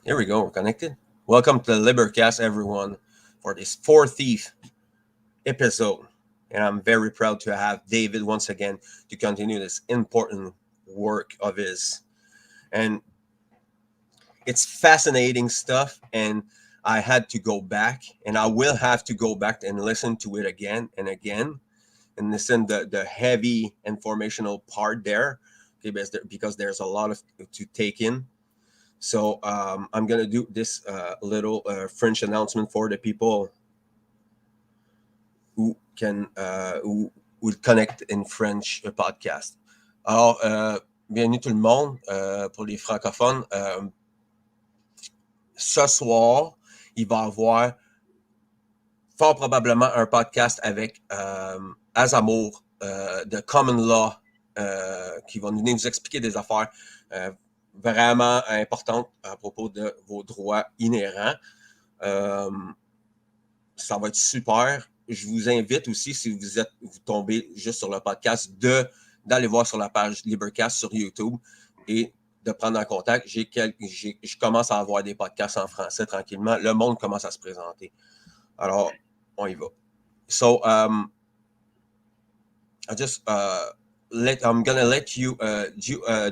Here we go. We're connected. Welcome to the LIBERcast, everyone, for this 14th episode. And I'm very proud to have David once again to continue this important work of his. And it's fascinating stuff. And I had to go back, and I will have to go back and listen to it again and again, and listen the heavy informational part there, okay, because there's a lot of to take in. So I'm gonna do this little French announcement for the people who can who will connect in French podcast. Alors, bienvenue tout le monde pour les francophones. Ce soir, il va y avoir fort probablement un podcast avec Azamour de Common Law qui va venir nous expliquer des affaires vraiment importante à propos de vos droits inhérents. Ça va être super. Je vous invite aussi, si vous tombez juste sur le podcast, d'aller voir sur la page LIBERcast sur YouTube et de prendre en contact. Je commence à avoir des podcasts en français tranquillement. Le monde commence à se présenter. Alors, on y va. So, I'm gonna let you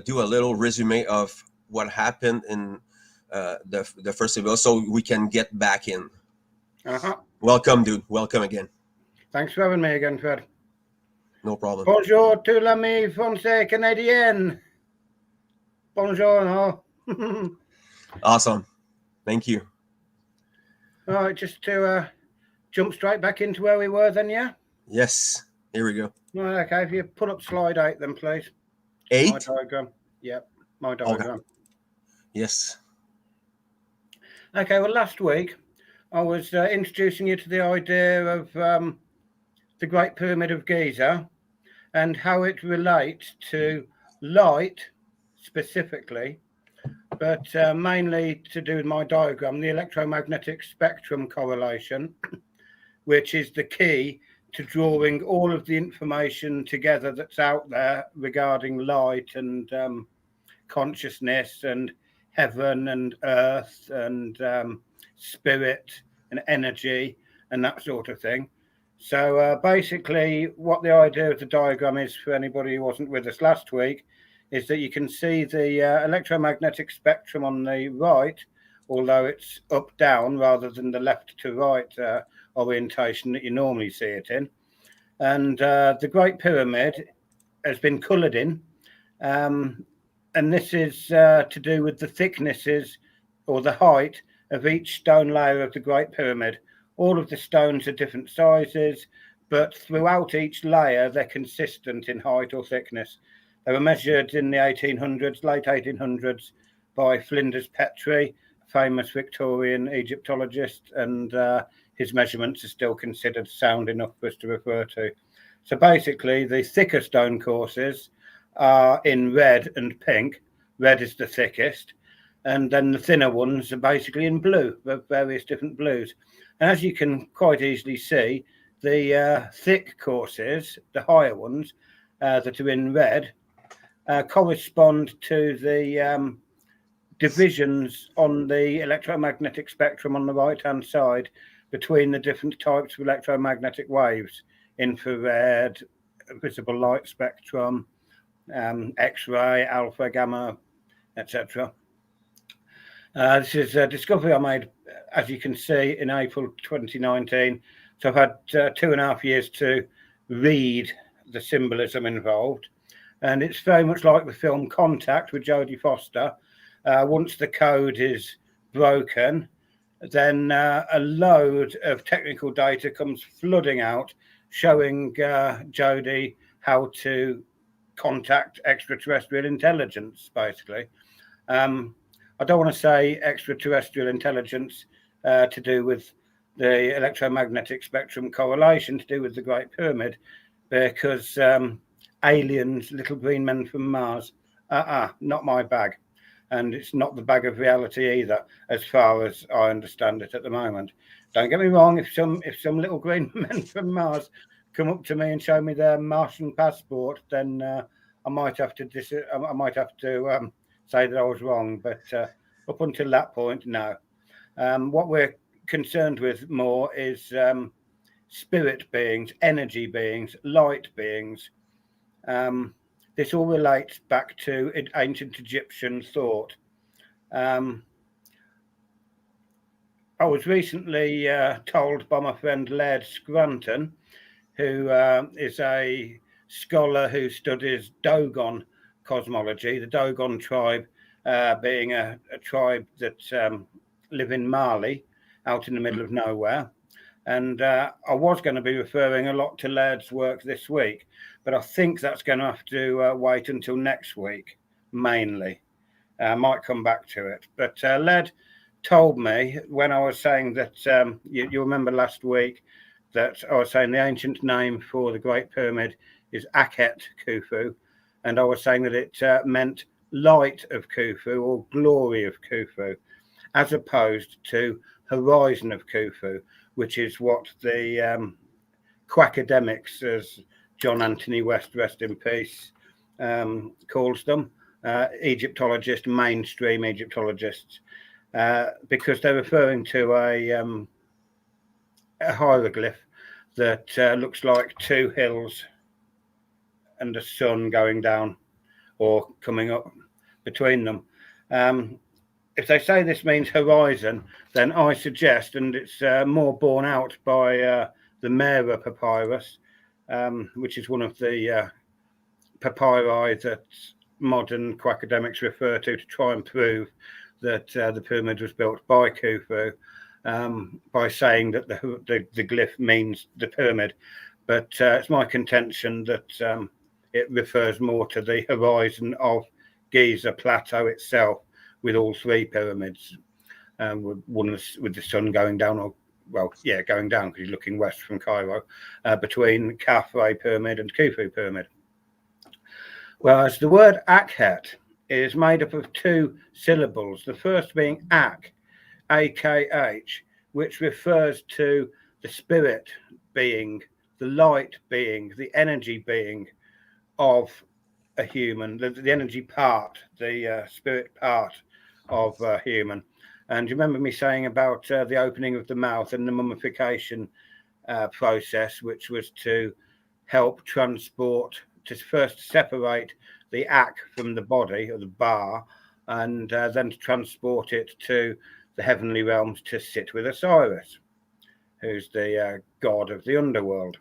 do a little resume of what happened in the first episode, so we can get back in. Welcome, dude. Welcome again. Thanks for having me again, Fred. No problem. Bonjour tout l'ami français canadien. Bonjour. No? Awesome. Thank you. All right, just to jump straight back into where we were then, yeah? Yes. Here we go. Right, okay, if you pull up slide 8 then, please. 8? My diagram. Yep, my diagram. Okay. Yes. Okay, well, last week I was introducing you to the idea of the Great Pyramid of Giza and how it relates to light specifically, but mainly to do with my diagram, the electromagnetic spectrum correlation, which is the key to drawing all of the information together that's out there regarding light and consciousness and heaven and earth and spirit and energy and that sort of thing. So basically what the idea of the diagram is, for anybody who wasn't with us last week, is that you can see the electromagnetic spectrum on the right, although it's up down rather than the left to right orientation that you normally see it in. And the Great Pyramid has been coloured in, and this is to do with the thicknesses or the height of each stone layer of the Great Pyramid. All of the stones are different sizes, but throughout each layer they're consistent in height or thickness. They were measured in the 1800s, late 1800s, by Flinders Petrie, famous Victorian Egyptologist, and his measurements are still considered sound enough for us to refer to. So basically, the thicker stone courses are in red and pink. Red is the thickest, and then the thinner ones are basically in blue, various different blues. And as you can quite easily see, the thick courses, the higher ones that are in red, correspond to the divisions on the electromagnetic spectrum on the right-hand side between the different types of electromagnetic waves: infrared, visible light spectrum, X-ray, alpha, gamma, etc. This is a discovery I made, as you can see, in April 2019. So I've had 2.5 years to read the symbolism involved. And it's very much like the film Contact with Jodie Foster. Once the code is broken, then a load of technical data comes flooding out, showing Jodie how to contact extraterrestrial intelligence, basically. I don't want to say extraterrestrial intelligence to do with the electromagnetic spectrum correlation, to do with the Great Pyramid, because aliens, little green men from Mars, not my bag. And it's not the bag of reality either, as far as I understand it at the moment. Don't get me wrong, if some little green men from Mars come up to me and show me their Martian passport, then I might have to say that I was wrong. But Up until that point, no. What we're concerned with more is spirit beings, energy beings, light beings. This all relates back to ancient Egyptian thought. I was recently told by my friend Laird Scranton, who is a scholar who studies Dogon cosmology, the Dogon tribe being a tribe that live in Mali, out in the middle of nowhere. And I was going to be referring a lot to Laird's work this week, but I think that's going to have to wait until next week, mainly. I might come back to it. But Laird told me when I was saying that, you remember last week, that I was saying the ancient name for the Great Pyramid is Akhet Khufu, and I was saying that it meant light of Khufu or glory of Khufu, as opposed to horizon of Khufu, which is what the quackademics, as John Anthony West, rest in peace, calls them, Egyptologists, mainstream Egyptologists, because they're referring to a hieroglyph that looks like two hills and a sun going down or coming up between them. If they say this means horizon, then I suggest, and it's more borne out by the Mera papyrus, which is one of the papyri that modern quackademics refer to try and prove that the pyramid was built by Khufu, by saying that the glyph means the pyramid. But it's my contention that it refers more to the horizon of Giza Plateau itself, with all three pyramids, one with the sun going down, or going down because you're looking west from Cairo, between Khafre Pyramid and Khufu Pyramid. Whereas the word Akhet is made up of two syllables, the first being Ak, A-K-H, which refers to the spirit being, the light being, the energy being of a human, the energy part, the spirit part of a human. And you remember me saying about the opening of the mouth and the mummification process, which was to help transport, to first separate the Ak from the body, or the Ba, and then to transport it to the heavenly realms to sit with Osiris, who's the god of the underworld.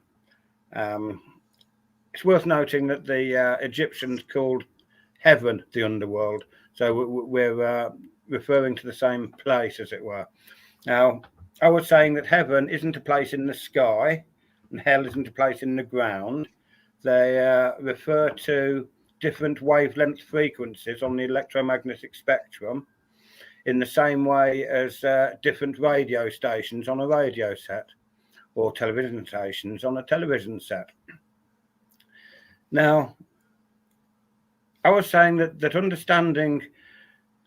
It's worth noting that the Egyptians called heaven the underworld, so we're referring to the same place, as it were. Now, I was saying that heaven isn't a place in the sky, and hell isn't a place in the ground. They refer to different wavelength frequencies on the electromagnetic spectrum, in the same way as different radio stations on a radio set, or television stations on a television set. Now, I was saying that understanding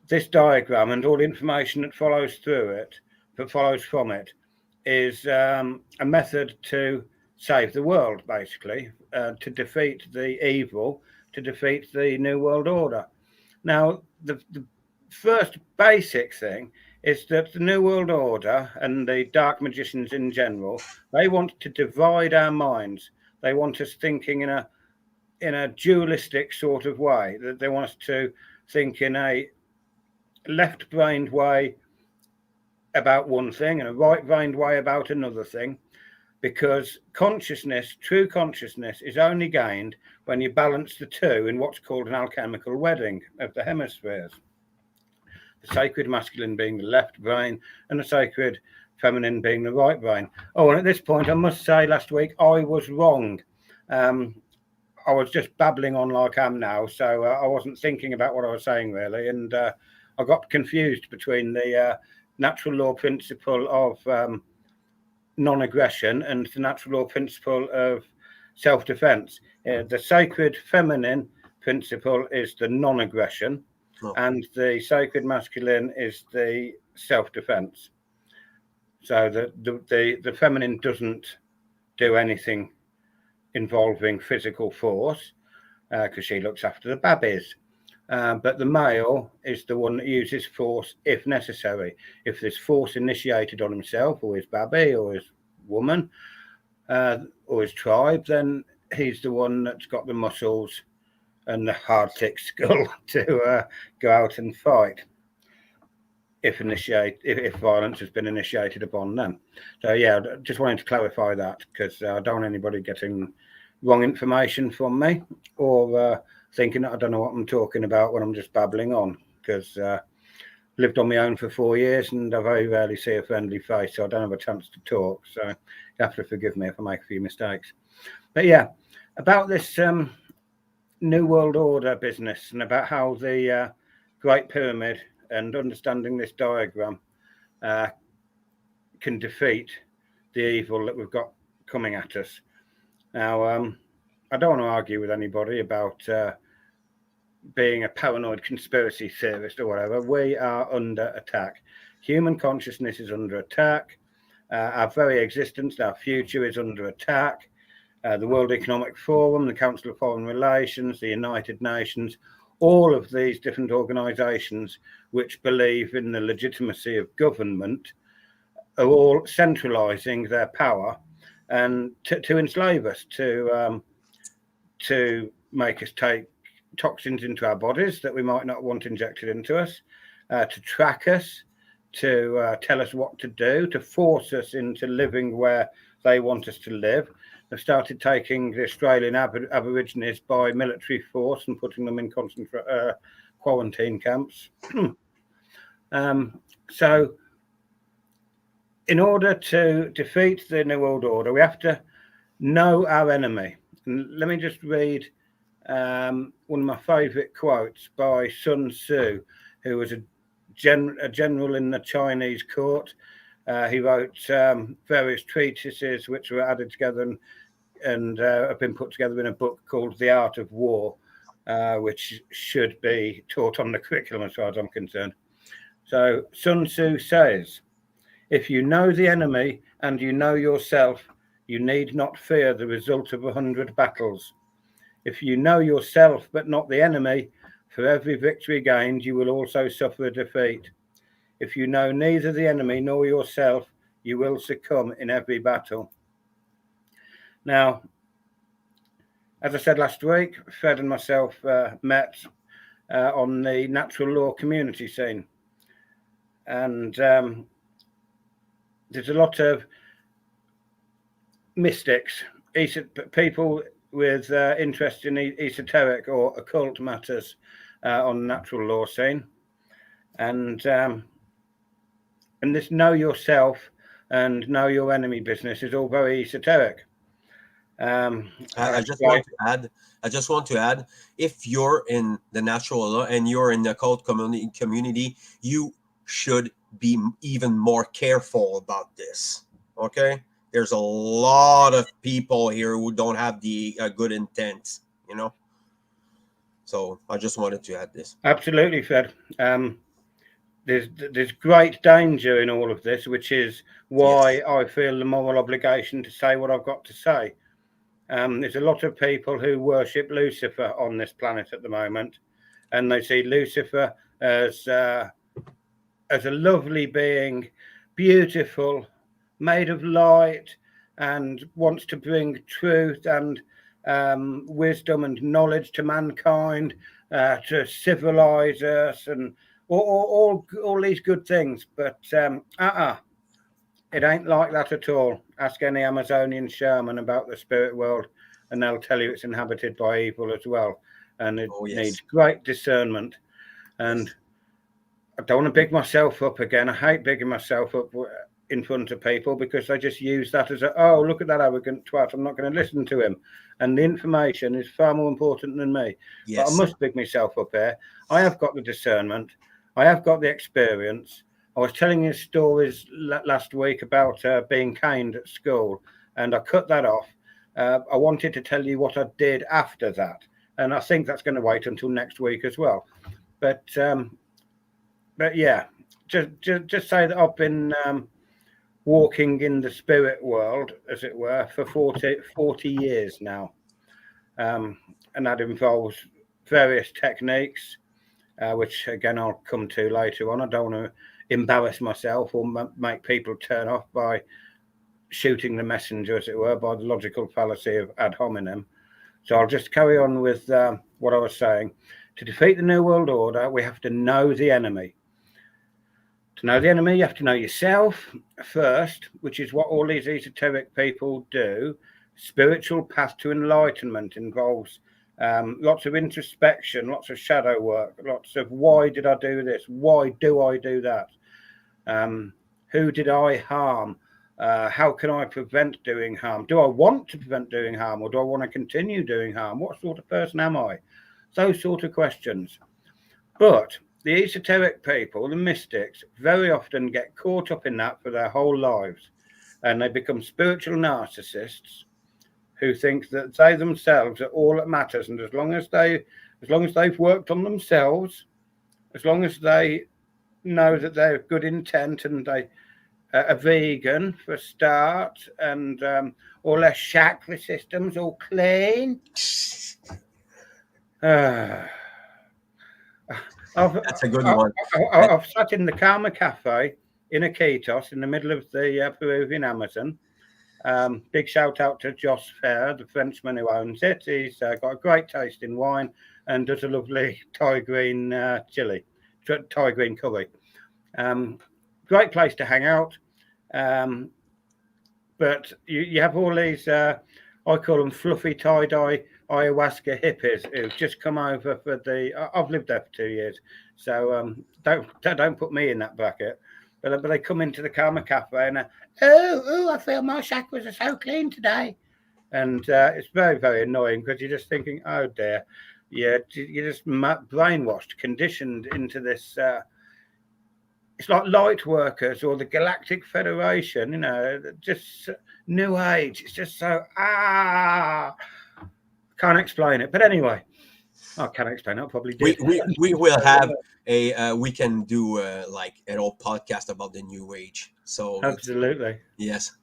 this diagram and all the information that follows through it, that follows from it, is a method to save the world, basically, to defeat the evil, to defeat the New World Order. Now, the first basic thing is that the New World Order and the dark magicians in general, they want to divide our minds. They want us thinking in a dualistic sort of way. They want us to think in a left-brained way about one thing and a right-brained way about another thing, because consciousness, true consciousness, is only gained when you balance the two in what's called an alchemical wedding of the hemispheres. The sacred masculine being the left brain and the sacred feminine being the right brain. Oh, and at this point, I must say, last week I was wrong. I was just babbling on like I am now, so I wasn't thinking about what I was saying, really, and I got confused between the natural law principle of non-aggression and the natural law principle of self-defense. The sacred feminine principle is the non-aggression, and the sacred masculine is the self-defense. So the feminine doesn't do anything involving physical force, because she looks after the babies. But the male is the one that uses force if necessary. If there's force initiated on himself or his babby or his woman or his tribe, then he's the one that's got the muscles and the hard, thick skull to go out and fight if violence has been initiated upon them. So yeah, just wanted to clarify that, because I don't want anybody getting wrong information from me or thinking that I don't know what I'm talking about when I'm just babbling on, because lived on my own for 4 years and I very rarely see a friendly face, so I don't have a chance to talk. So you have to forgive me if I make a few mistakes. But yeah, about this New World Order business and about how the Great Pyramid and understanding this diagram can defeat the evil that we've got coming at us. Now, I don't want to argue with anybody about being a paranoid conspiracy theorist or whatever. We are under attack. Human consciousness is under attack. Our very existence, our future is under attack. The World Economic Forum, the Council of Foreign Relations, the United Nations, all of these different organisations which believe in the legitimacy of government are all centralising their power and to enslave us, to make us take toxins into our bodies that we might not want injected into us, to track us, to tell us what to do, to force us into living where they want us to live. They've started taking the Australian Aborigines by military force and putting them in quarantine camps. So in order to defeat the New World Order, we have to know our enemy. And let me just read one of my favourite quotes by Sun Tzu, who was a general in the Chinese court. He wrote various treatises which were added together and have been put together in a book called The Art of War, which should be taught on the curriculum as far as I'm concerned. So Sun Tzu says, "If you know the enemy and you know yourself, you need not fear the result of 100 battles. If you know yourself but not the enemy, for every victory gained, you will also suffer a defeat. If you know neither the enemy nor yourself, you will succumb in every battle." Now, as I said last week, Fred and myself met on the natural law community scene. And there's a lot of mystics, people with interest in esoteric or occult matters on the natural law scene. And this know yourself and know your enemy business is all very esoteric. I just want to add, if you're in the natural law and you're in the occult community, you should be even more careful about this. Okay, there's a lot of people here who don't have the good intent, so I just wanted to add this. Absolutely, Fred. There's great danger in all of this, which is why I feel the moral obligation to say what I've got to say. There's a lot of people who worship Lucifer on this planet at the moment, and they see Lucifer as a lovely being, beautiful, made of light, and wants to bring truth and wisdom and knowledge to mankind, to civilize us, and all these good things. But it ain't like that at all. Ask any Amazonian shaman about the spirit world, and they'll tell you it's inhabited by evil as well, and it needs great discernment. And I don't want to big myself up again. I hate bigging myself up in front of people, because they just use that as oh, look at that arrogant twat, I'm not going to listen to him. And the information is far more important than me. But I must big myself up here. I have got the discernment. I have got the experience. I was telling you stories last week about being caned at school, and I cut that off. I wanted to tell you what I did after that, and I think that's going to wait until next week as well. But yeah, just say that I've been walking in the spirit world, as it were, for 40 years now, and that involves various techniques. which again I'll come to later on. I don't want to embarrass myself or make people turn off by shooting the messenger, as it were, by the logical fallacy of ad hominem. So I'll just carry on with what I was saying. To defeat the New World Order, we have to know the enemy. To know the enemy, you have to know yourself first, which is what all these esoteric people do. Spiritual path to enlightenment involves lots of introspection, lots of shadow work, lots of why did I do this? Why do I do that? Who did I harm? How can I prevent doing harm? Do I want to prevent doing harm, or do I want to continue doing harm? What sort of person am I? Those sort of questions. But the esoteric people, the mystics, very often get caught up in that for their whole lives, and they become spiritual narcissists who think that they themselves are all that matters, and as long as they've worked on themselves, as long as they know that they're good intent and they are vegan for a start, and all their chakra systems all clean. That's a good one. I've sat in the Karma Cafe in Iquitos in the middle of the Peruvian Amazon. Big shout out to Joss Fair, the Frenchman who owns it. He's got a great taste in wine and does a lovely Thai green chili, Thai green curry. Great place to hang out. But you have all these, I call them fluffy tie-dye ayahuasca hippies who've just come over for I've lived there for 2 years, so don't put me in that bracket. But they come into the Karma Cafe and I feel my chakras are so clean today, and it's very, very annoying because you're just thinking, oh dear, you're just brainwashed, conditioned into this. It's like light workers or the Galactic Federation, just New Age. It's just so can't explain it. But anyway, I can't explain it. I'll probably do. We will have we can do like an old podcast about the New Age. So absolutely, yes.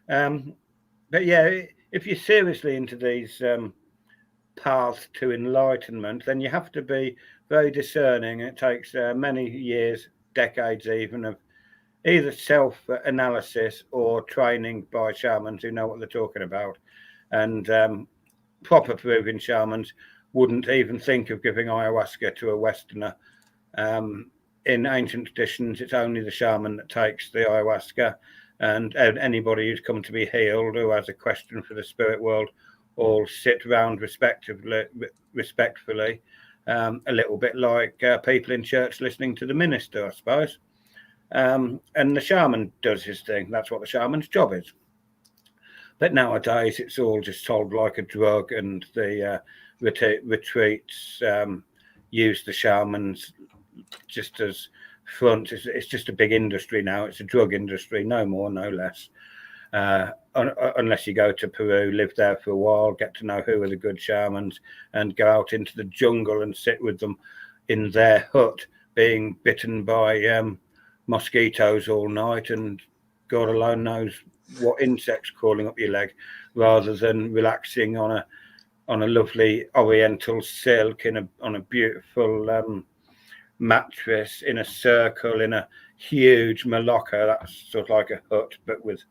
But yeah, if you're seriously into these paths to enlightenment, then you have to be very discerning. It takes many years, decades even, of either self-analysis or training by shamans who know what they're talking about. And proper Peruvian shamans wouldn't even think of giving ayahuasca to a Westerner. In ancient traditions, it's only the shaman that takes the ayahuasca, and anybody who's come to be healed who has a question for the spirit world all sit round respectfully, a little bit like people in church listening to the minister, I suppose. And the shaman does his thing. That's what the shaman's job is. But nowadays, it's all just sold like a drug, and the retreats use the shamans just as front. It's just a big industry now. It's a drug industry, no more, no less. Unless you go to Peru, live there for a while, get to know who are the good shamans, and go out into the jungle and sit with them in their hut, being bitten by mosquitoes all night, and God alone knows what insects crawling up your leg, rather than relaxing on a lovely oriental silk on a beautiful mattress in a circle in a huge malacca. That's sort of like a hut, but with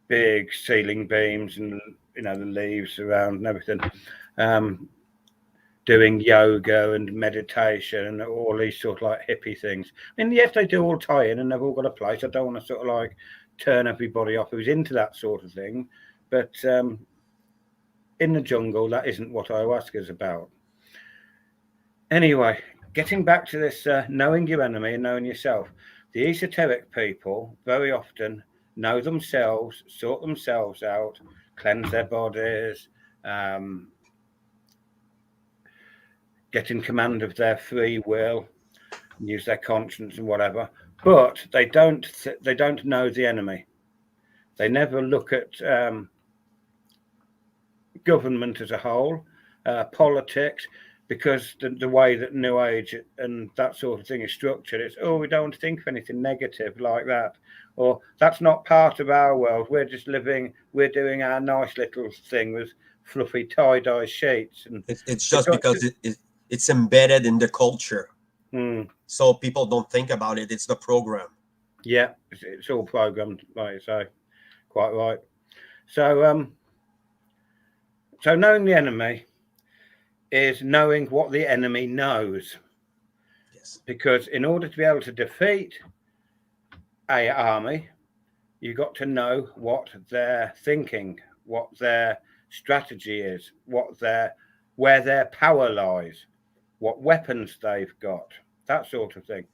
big ceiling beams and the leaves around and everything. Doing yoga and meditation and all these sort of like hippie things. I mean, yes, they do all tie in and they've all got a place. I don't want to sort of like turn everybody off who's into that sort of thing, but in the jungle, that isn't what ayahuasca is about. Anyway, getting back to this knowing your enemy and knowing yourself, the esoteric people very often know themselves, sort themselves out, cleanse their bodies, get in command of their free will, use their conscience and whatever. But they don't know the enemy. They never look at government as a whole, politics, because the way that New Age and that sort of thing is structured, it's, we don't want to think of anything negative like that, or that's not part of our world. We're just we're doing our nice little thing with fluffy tie-dye sheets. And it's just because It's embedded in the culture. Mm. So people don't think about it. It's the program. Yeah, it's all programmed, like you say. Quite right. So, so knowing the enemy is knowing what the enemy knows. Yes. Because in order to be able to defeat a army, you've got to know what they're thinking, what their strategy is, where their power lies, what weapons they've got, that sort of thing.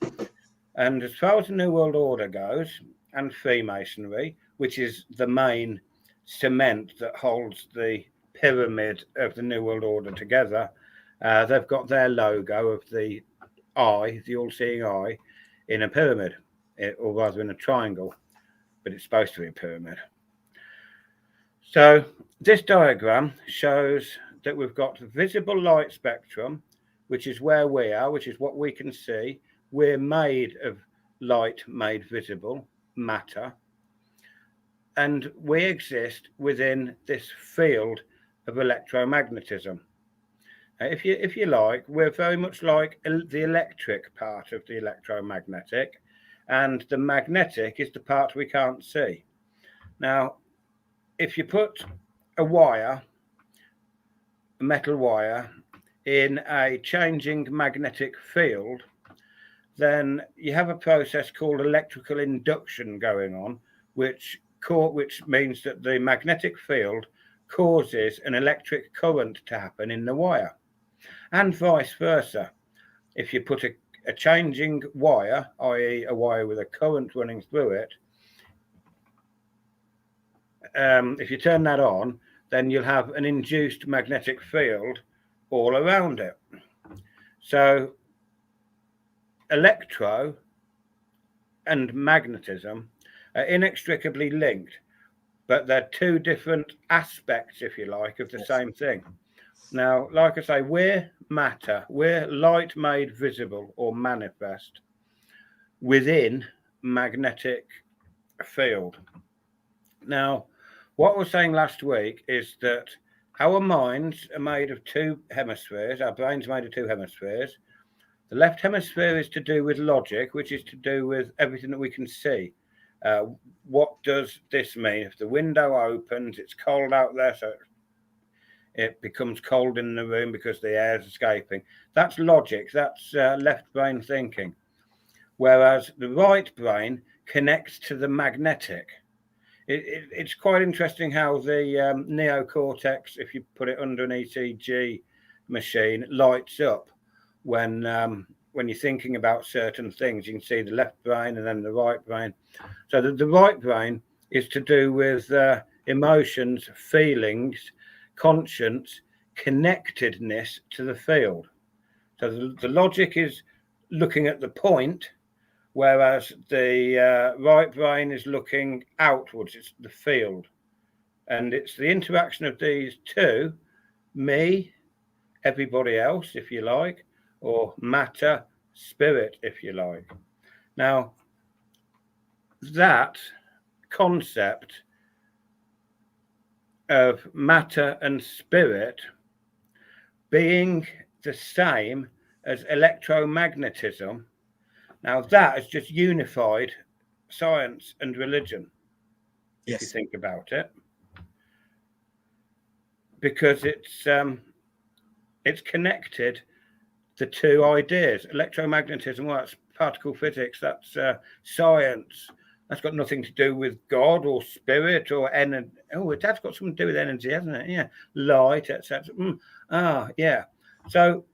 And as far as the New World Order goes, and Freemasonry, which is the main cement that holds the pyramid of the New World Order together, they've got their logo of the eye, the all-seeing eye, in a pyramid, or rather in a triangle, but it's supposed to be a pyramid. So this diagram shows that we've got visible light spectrum, which is where we are, which is what we can see. We're made of light made visible, matter, and we exist within this field of electromagnetism. If you like, we're very much like the electric part of the electromagnetic, and the magnetic is the part we can't see. Now, if you put a metal wire, in a changing magnetic field, then you have a process called electrical induction going on, which means that the magnetic field causes an electric current to happen in the wire, and vice versa. If you put a changing wire, i.e. a wire with a current running through it, if you turn that on, then you'll have an induced magnetic field all around it. So electro and magnetism are inextricably linked, but they're two different aspects, if you like, of the same thing. Now, like I say, we're matter, we're light made visible or manifest within magnetic field. Now, what I was saying last week is that our minds are made of two hemispheres, our brains are made of two hemispheres. The left hemisphere is to do with logic, which is to do with everything that we can see. What does this mean? If the window opens, it's cold out there, so it becomes cold in the room because the air is escaping. That's logic, that's left brain thinking. Whereas the right brain connects to the magnetic. It's quite interesting how the neocortex, if you put it under an ECG machine, lights up when you're thinking about certain things. You can see the left brain and then the right brain. So the right brain is to do with emotions, feelings, conscience, connectedness to the field. So the logic is looking at the point, whereas the right brain is looking outwards. It's the field. And it's the interaction of these two, me, everybody else, if you like, or matter, spirit, if you like. Now, that concept of matter and spirit being the same as electromagnetism, now that has just unified science and religion, if you think about it, because it's connected the two ideas. Electromagnetism, well, that's particle physics, that's science. That's got nothing to do with God or spirit or energy. Oh, that's got something to do with energy, hasn't it? Yeah, light, etc. Yeah. So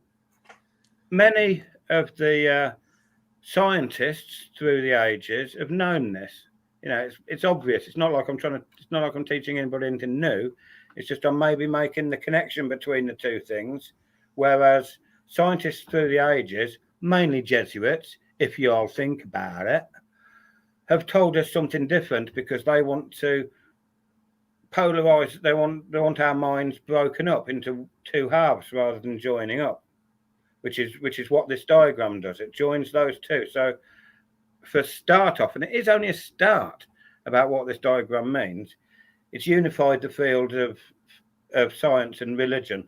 many of the scientists through the ages have known this. You know, it's obvious. It's not like I'm teaching anybody anything new. It's just I'm maybe making the connection between the two things. Whereas scientists through the ages, mainly Jesuits, if you all think about it, have told us something different because they want to polarize. They want our minds broken up into two halves rather than joining up, which is what this diagram does. It joins those two. So for start off, and it is only a start about what this diagram means, it's unified the field of science and religion.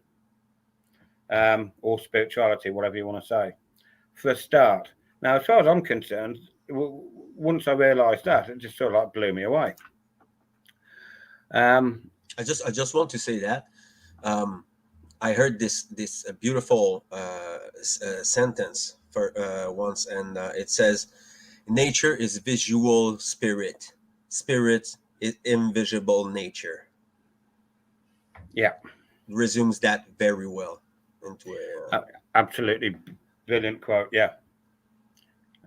or spirituality, whatever you want to say, for a start. Now, as far as I'm concerned, once I realised that, it just sort of like blew me away. I just want to say that I heard this beautiful sentence for once, and it says, "Nature is visual spirit. Spirit is invisible nature." Yeah, resumes that very well into a absolutely brilliant quote. Yeah,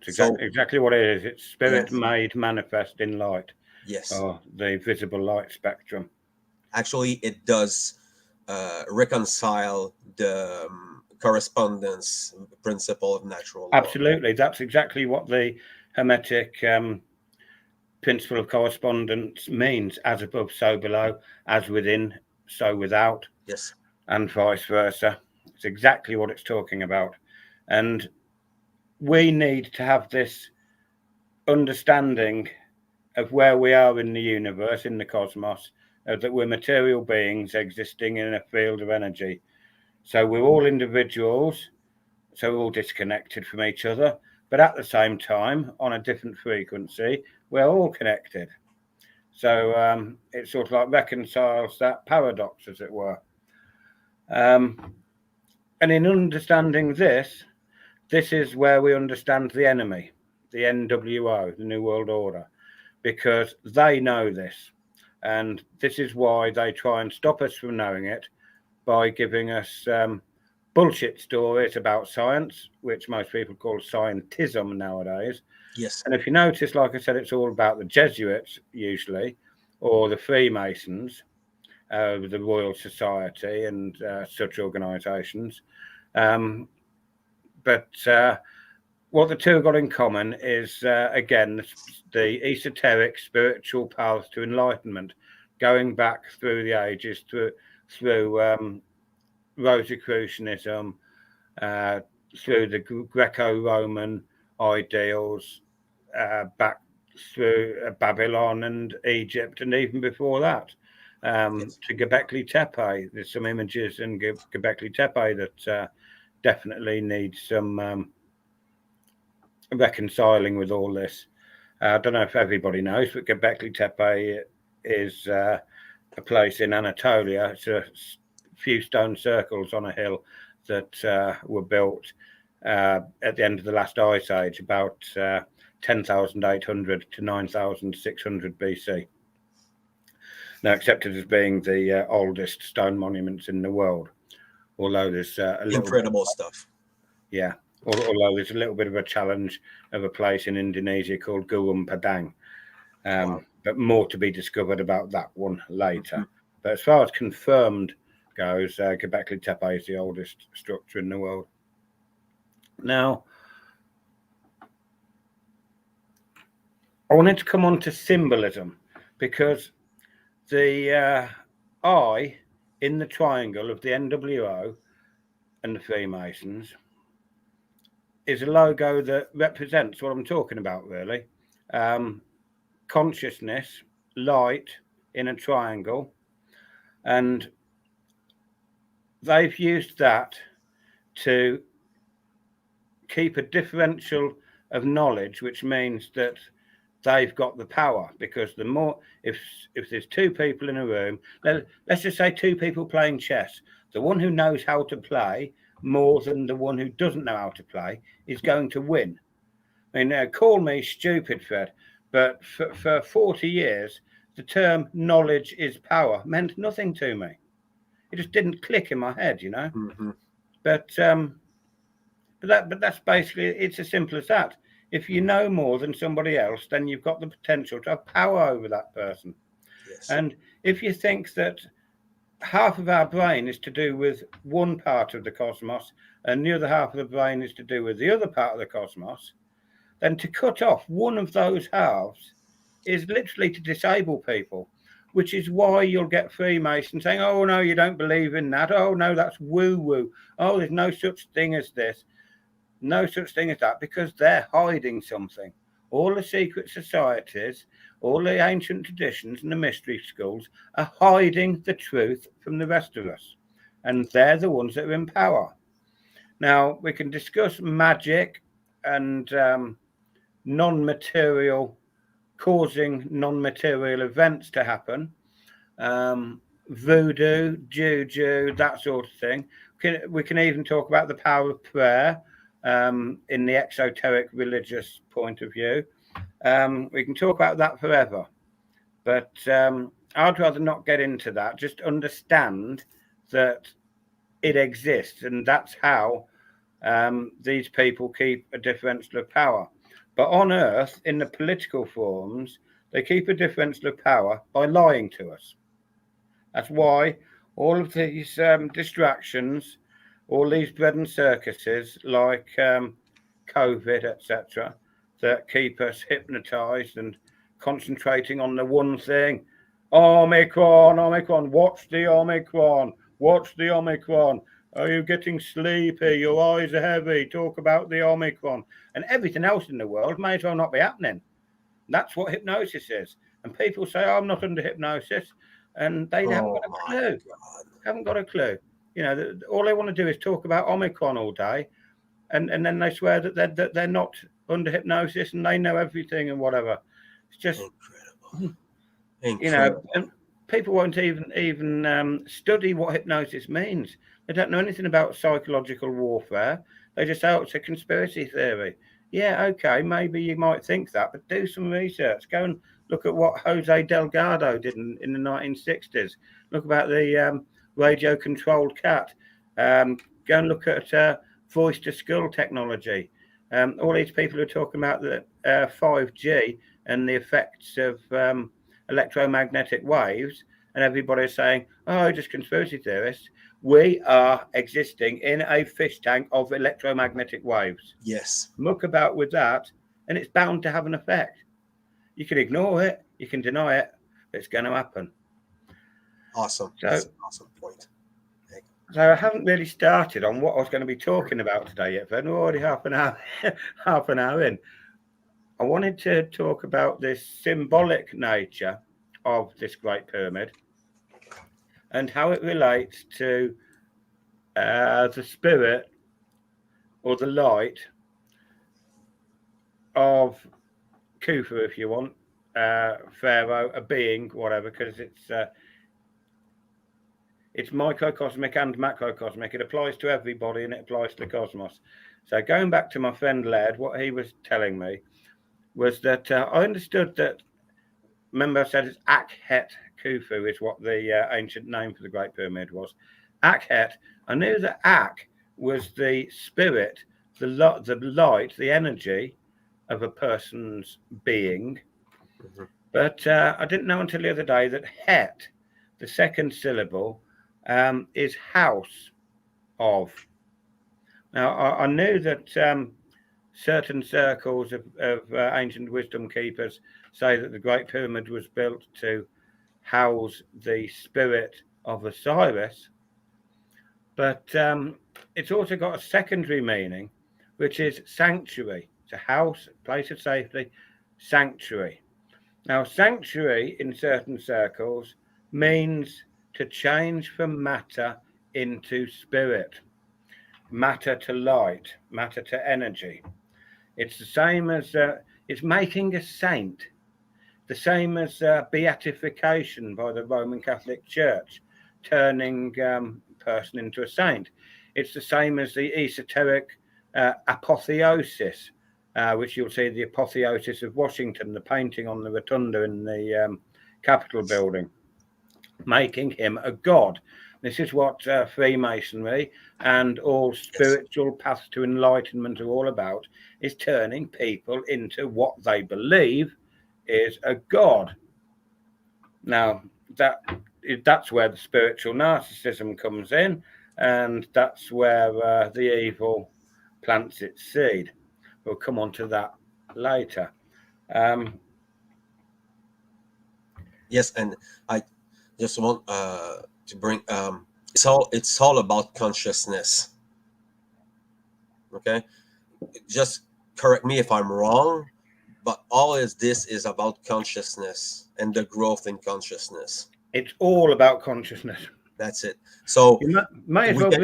it's so exactly what it is. It's spirit yes, made manifest in light, yes. or the visible light spectrum. Actually, it does reconcile the correspondence principle of natural law. Absolutely, that's exactly what the Hermetic principle of correspondence means: as above, so below; as within, so without. Yes, and vice versa. It's exactly what it's talking about. And we need to have this understanding of where we are in the universe, in the cosmos, that we're material beings existing in a field of energy. So we're all individuals, so we're all disconnected from each other, but at the same time, on a different frequency, we're all connected. So it sort of like reconciles that paradox, as it were. And in understanding this is where we understand the enemy, the NWO, the New World Order, because they know this. And this is why they try and stop us from knowing it by giving us bullshit stories about science, which most people call scientism nowadays. yes, And if you notice, like I said, it's all about the Jesuits usually, or the Freemasons, the Royal Society and such organisations. But what the two got in common is, again, the esoteric spiritual path to enlightenment, going back through the ages, through Rosicrucianism, through the Greco-Roman ideals, back through Babylon and Egypt, and even before that, yes. to Göbekli Tepe. There's some images in Göbekli Tepe that definitely need some reconciling with all this. I don't know if everybody knows, but Göbekli Tepe is a place in Anatolia. It's a few stone circles on a hill that were built at the end of the last ice age, about 10,800 to 9,600 BC. Now accepted as being the oldest stone monuments in the world, although there's a little Incredible stuff. Yeah, although there's a little bit of a challenge of a place in Indonesia called Gurun Padang, Wow. but more to be discovered about that one later. Mm-hmm. But as far as confirmed goes, Göbekli Tepe is the oldest structure in the world. Now, I wanted to come on to symbolism, because the eye in the triangle of the NWO and the Freemasons is a logo that represents what I'm talking about, really. Consciousness, light in a triangle, and they've used that to keep a differential of knowledge, which means that they've got the power, because the more, if there's two people in a room, let's just say two people playing chess, the one who knows how to play more than the one who doesn't know how to play is going to win. I mean, call me stupid, Fred, but for 40 years, the term knowledge is power meant nothing to me. It just didn't click in my head, you know. Mm-hmm. But that's basically, it's as simple as that. If you know more than somebody else, then you've got the potential to have power over that person. Yes. And if you think that half of our brain is to do with one part of the cosmos and the other half of the brain is to do with the other part of the cosmos, then to cut off one of those halves is literally to disable people, which is why you'll get Freemasons saying, oh, no, you don't believe in that. Oh, no, that's woo-woo. Oh, there's no such thing as this. No such thing as that, because they're hiding something. All the secret societies, all the ancient traditions and the mystery schools are hiding the truth from the rest of us. And they're the ones that are in power. Now, we can discuss magic and non-material, causing non-material events to happen. Voodoo, juju, that sort of thing. We can even talk about the power of prayer in the exoteric religious point of view. We can talk about that forever. But I'd rather not get into that. Just understand that it exists, and that's how these people keep a differential of power. But on Earth, in the political forums, they keep a differential of power by lying to us. That's why all of these distractions, all these bread and circuses like COVID, etc., that keep us hypnotized and concentrating on the one thing. Omicron, Omicron, watch the Omicron, watch the Omicron. Are you getting sleepy? Your eyes are heavy. Talk about the Omicron. And everything else in the world may as well not be happening. That's what hypnosis is. And people say, oh, I'm not under hypnosis. And they haven't got a clue. Haven't got a clue. You know, all they want to do is talk about Omicron all day. And then they swear that they're not under hypnosis and they know everything and whatever. It's just incredible. You know, and people won't even study what hypnosis means. They don't know anything about psychological warfare. They just say, oh, it's a conspiracy theory. Yeah, okay, maybe you might think that, but do some research. Go and look at what Jose Delgado did in the 1960s. Look about the radio-controlled cat. Go and look at voice-to-skull technology. All these people are talking about the 5G and the effects of electromagnetic waves, and everybody's saying, oh, just conspiracy theorists. We are existing in a fish tank of electromagnetic waves. Yes. Muck about with that, and it's bound to have an effect. You can ignore it, you can deny it, but it's going to happen. Awesome. That's an awesome point. So I haven't really started on what I was going to be talking about today yet, but we're already half an hour in. I wanted to talk about this symbolic nature of this Great Pyramid and how it relates to the spirit or the light of Khufu, if you want, Pharaoh, a being, whatever, because it's microcosmic and macrocosmic. It applies to everybody and it applies to the cosmos. So going back to my friend Laird, what he was telling me was that I understood that, remember I said it's Akhet Khufu is what the ancient name for the Great Pyramid was. Akhet, I knew that Ak was the spirit, the light, the energy of a person's being. Mm-hmm. But I didn't know until the other day that Het, the second syllable, is house of. Now, I knew that certain circles of ancient wisdom keepers say that the Great Pyramid was built to house the spirit of Osiris, but it's also got a secondary meaning, which is sanctuary. It's a house, a place of safety, sanctuary. Now, sanctuary in certain circles means to change from matter into spirit, matter to light, matter to energy. It's the same as it's making a saint, the same as beatification by the Roman Catholic Church, turning a person into a saint. It's the same as the esoteric apotheosis, which you'll see the apotheosis of Washington, the painting on the rotunda in the Capitol building, making him a god. This is what Freemasonry and all spiritual paths to enlightenment are all about, is turning people into what they believe is a god. Now, that's where the spiritual narcissism comes in, and that's where the evil plants its seed. We'll come on to that later. Yes, and I just want to bring it's all about consciousness. Okay, just correct me if I'm wrong, but all is this is about consciousness and the growth in consciousness. It's all about consciousness. That's it. So You may as we well can,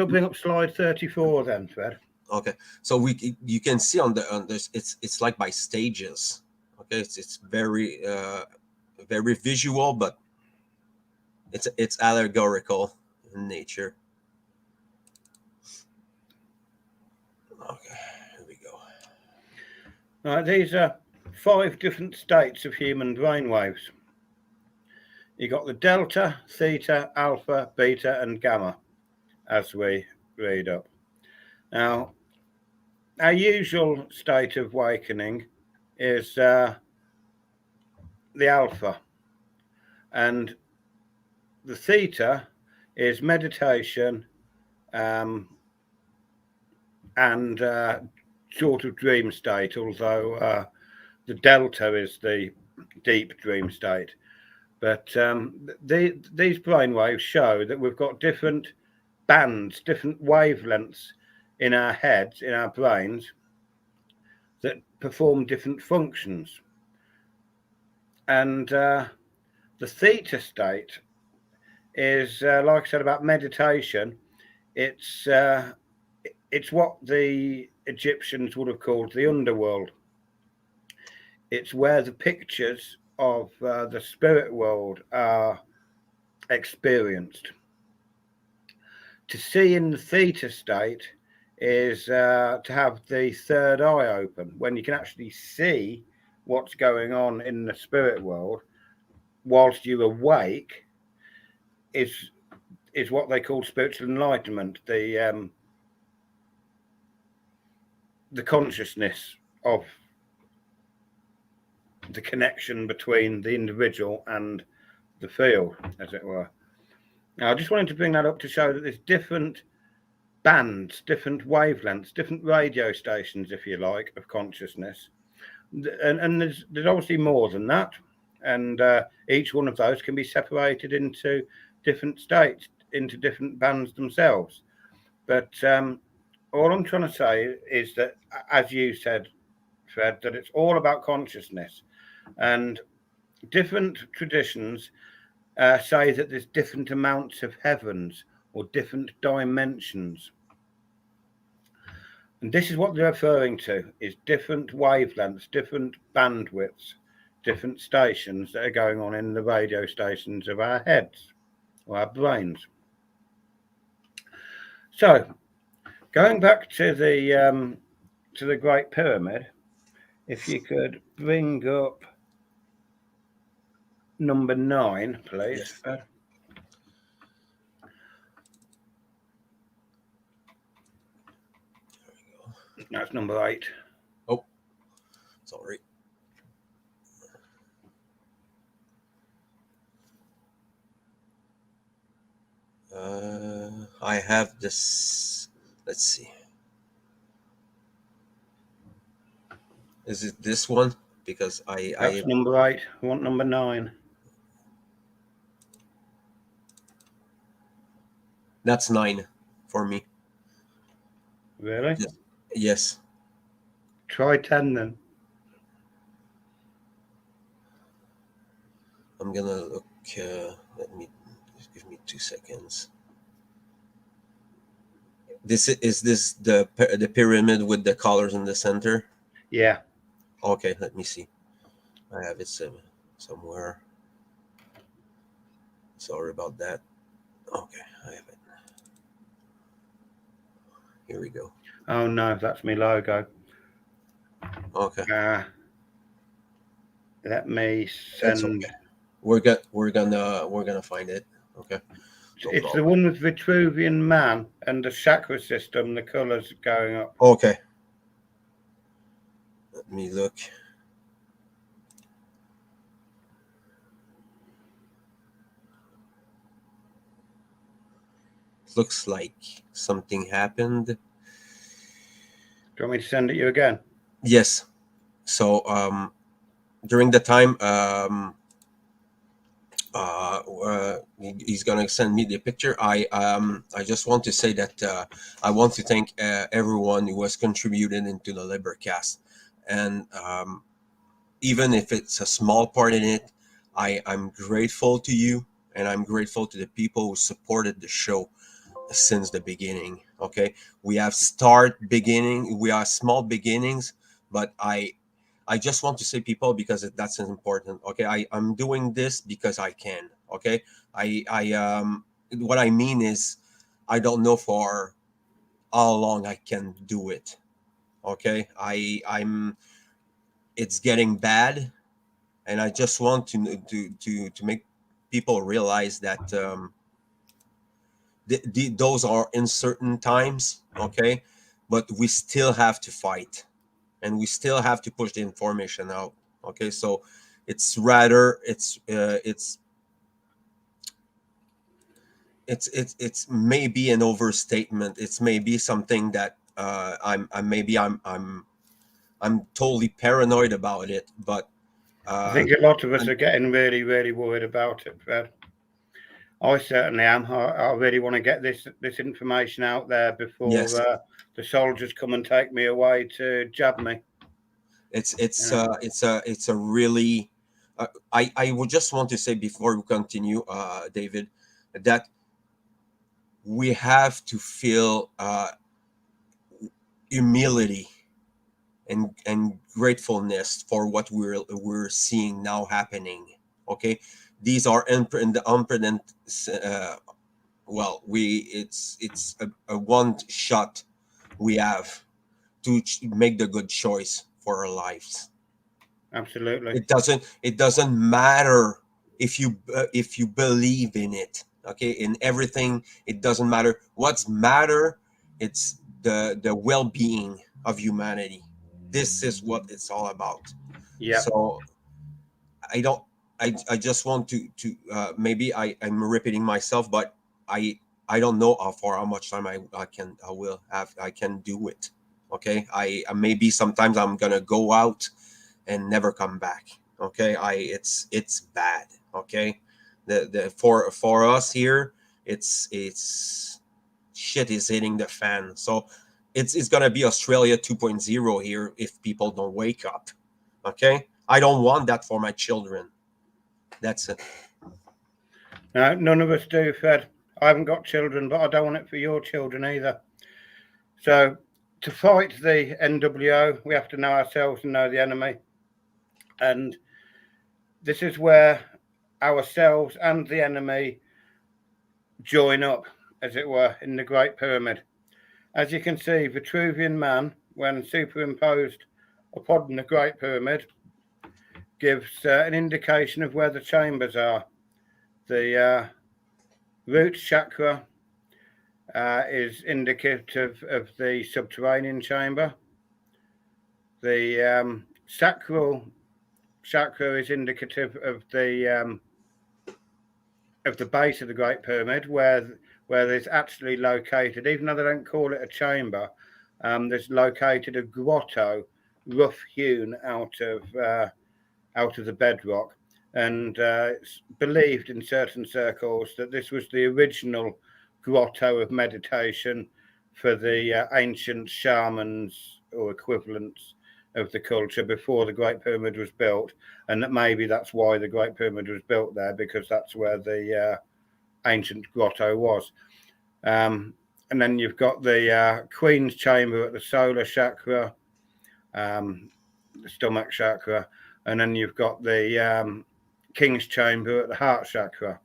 bring up slide 34 then, Fred. okay. So you can see on this, it's like by stages. Okay, it's very very visual, but it's allegorical in nature. Okay, here we go. Right, these are 5 different states of human brainwaves. You got the delta, theta, alpha, beta, and gamma, as we read up. Now, our usual state of awakening is the alpha, and the theta is meditation and sort of dream state, although the delta is the deep dream state. But these brainwaves show that we've got different bands, different wavelengths in our heads, in our brains, that perform different functions. And the theta state is, like I said about meditation, it's what the Egyptians would have called the underworld. It's where the pictures of the spirit world are experienced. To see in the theta state is to have the third eye open, when you can actually see what's going on in the spirit world whilst you're awake, is what they call spiritual enlightenment, the consciousness of the connection between the individual and the field, as it were. Now, I just wanted to bring that up to show that there's different bands, different wavelengths, different radio stations, if you like, of consciousness. And there's obviously more than that. And each one of those can be separated into different states, into different bands themselves. But all I'm trying to say is that, as you said, Fred, that it's all about consciousness. And different traditions say that there's different amounts of heavens or different dimensions. And this is what they're referring to, is different wavelengths, different bandwidths, different stations that are going on in the radio stations of our heads or our brains. So, going back to the Great Pyramid, if you could bring up number 9, please. Yes. That's number 8. Oh, sorry. I have this. Let's see. Is it this one? Because That's number 8. I want number 9. That's 9 for me. Really? Yes. Try 10 then. I'm gonna look. Let me just give me 2 seconds. This is the pyramid with the colors in the center? Yeah. Okay, let me see. I have it somewhere. Sorry about that. Okay, I have it. Here we go. Oh no, that's my logo. Okay. Let me That's send. okay. We're gonna find it. Okay. No It's problem. the one with Vitruvian Man and the chakra system. The colours going up. Okay. Let me look. Looks like something happened. Do you want me to send it you again? Yes. So during the time he's gonna send me the picture, I just want to say that I want to thank everyone who has contributed into the LIBERcast, and even if it's a small part in it, I'm grateful to you, and I'm grateful to the people who supported the show since the beginning. Okay, we have we are small beginnings, but I just want to say people because that's important. Okay, I'm doing this because I can. Okay, I what I mean is I don't know for how long I can do it. Okay, I'm it's getting bad, and I just want to make people realize that those are uncertain times. Okay, but we still have to fight, and we still have to push the information out. Okay, so it's maybe an overstatement. It's maybe something that I'm totally paranoid about it, but I think a lot of us are getting really, really worried about it, Fred. I certainly am. I really want to get this information out there before yes, the soldiers come and take me away to jab me. It's a really I would just want to say before we continue, David, that we have to feel humility and gratefulness for what we're seeing now happening. Okay, these are unprecedented. Well, it's a one shot we have to make the good choice for our lives. Absolutely. It doesn't matter if you believe in it. Okay, in everything, it doesn't matter. What's matter, it's the well-being of humanity. This is what it's all about. Yeah. So I don't I just want maybe I'm repeating myself, but I don't know how much time I can do it. Okay, I maybe sometimes I'm gonna go out and never come back. Okay, it's bad. Okay, the for us here, it's shit is hitting the fan. So it's gonna be Australia 2.0 here if people don't wake up. Okay, I don't want that for my children. That's it. No, none of us do, Fred. I haven't got children, but I don't want it for your children either. So to fight the NWO, we have to know ourselves and know the enemy. And this is where ourselves and the enemy join up, as it were, in the Great Pyramid. As you can see, Vitruvian Man, when superimposed upon the Great Pyramid, gives an indication of where the chambers are. The root chakra is indicative of the subterranean chamber. The sacral chakra is indicative of the base of the Great Pyramid, where there's actually located, even though they don't call it a chamber, there's located a grotto, rough hewn out of the bedrock, and it's believed in certain circles that this was the original grotto of meditation for the ancient shamans or equivalents of the culture before the Great Pyramid was built, and that maybe that's why the Great Pyramid was built there, because that's where the ancient grotto was. And then you've got the Queen's Chamber at the solar chakra, the stomach chakra, and then you've got the King's Chamber at the heart chakra,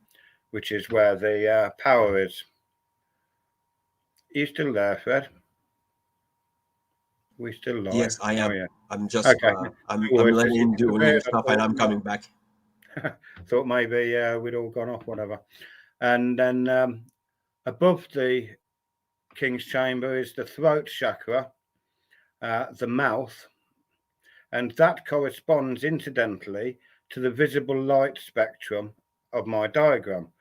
which is where the power is. Are you still there, Fred? We still live? Yes, I am. Oh, yeah. I'm just Okay. I'm letting him do his stuff, and I'm coming back. Thought maybe we'd all gone off, whatever. And then above the King's Chamber is the throat chakra, the mouth, and that corresponds incidentally to the visible light spectrum of my diagram.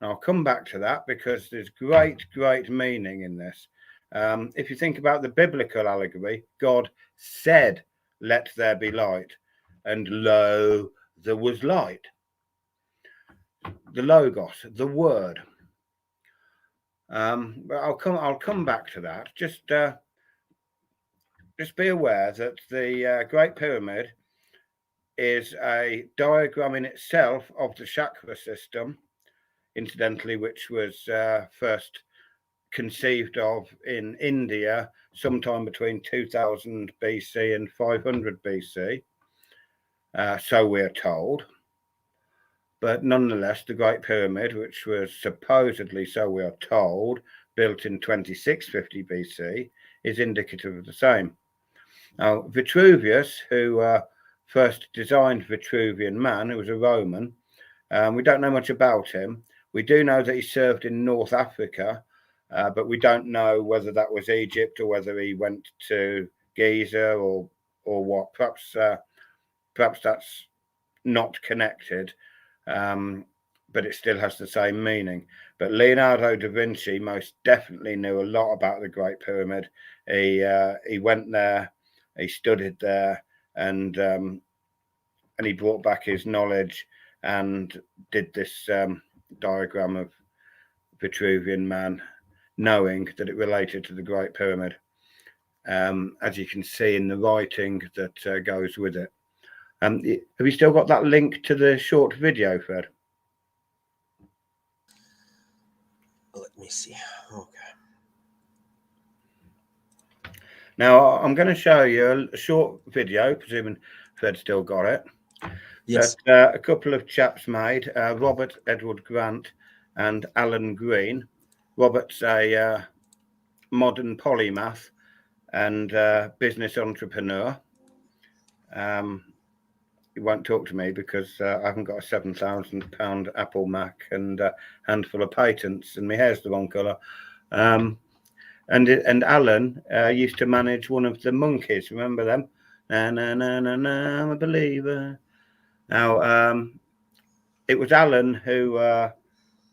And I'll come back to that because there's great meaning in this. If you think about the biblical allegory, God said, "Let there be light," and lo, there was light. The logos, the word. But I'll come back to that. Just be aware that the Great Pyramid is a diagram in itself of the chakra system. incidentally, which was first conceived of in India sometime between 2000 BC and 500 BC. So we're told. But nonetheless, the Great Pyramid, which was supposedly, so we are told, built in 2650 BC, is indicative of the same. Now, Vitruvius, who first designed Vitruvian Man, who was a Roman, we don't know much about him. We do know that he served in North Africa, but we don't know whether that was Egypt or whether he went to Giza or what. Perhaps that's not connected. But it still has the same meaning. But Leonardo da Vinci most definitely knew a lot about the Great Pyramid. He went there, he studied there, and he brought back his knowledge and did this diagram of Vitruvian Man, knowing that it related to the Great Pyramid, as you can see in the writing that goes with it. Have you still got that link to the short video, Fred? Let me see. Okay. Now, I'm going to show you a short video, presuming Fred still got it. Yes. That a couple of chaps made, Robert Edward Grant and Alan Green. Robert's a modern polymath and business entrepreneur. He won't talk to me because I haven't got a £7,000 Apple Mac and a handful of patents, and my hair's the wrong colour. And Alan used to manage one of the monkeys. Remember them? Na na na na na, I'm a believer. Now, it was Alan who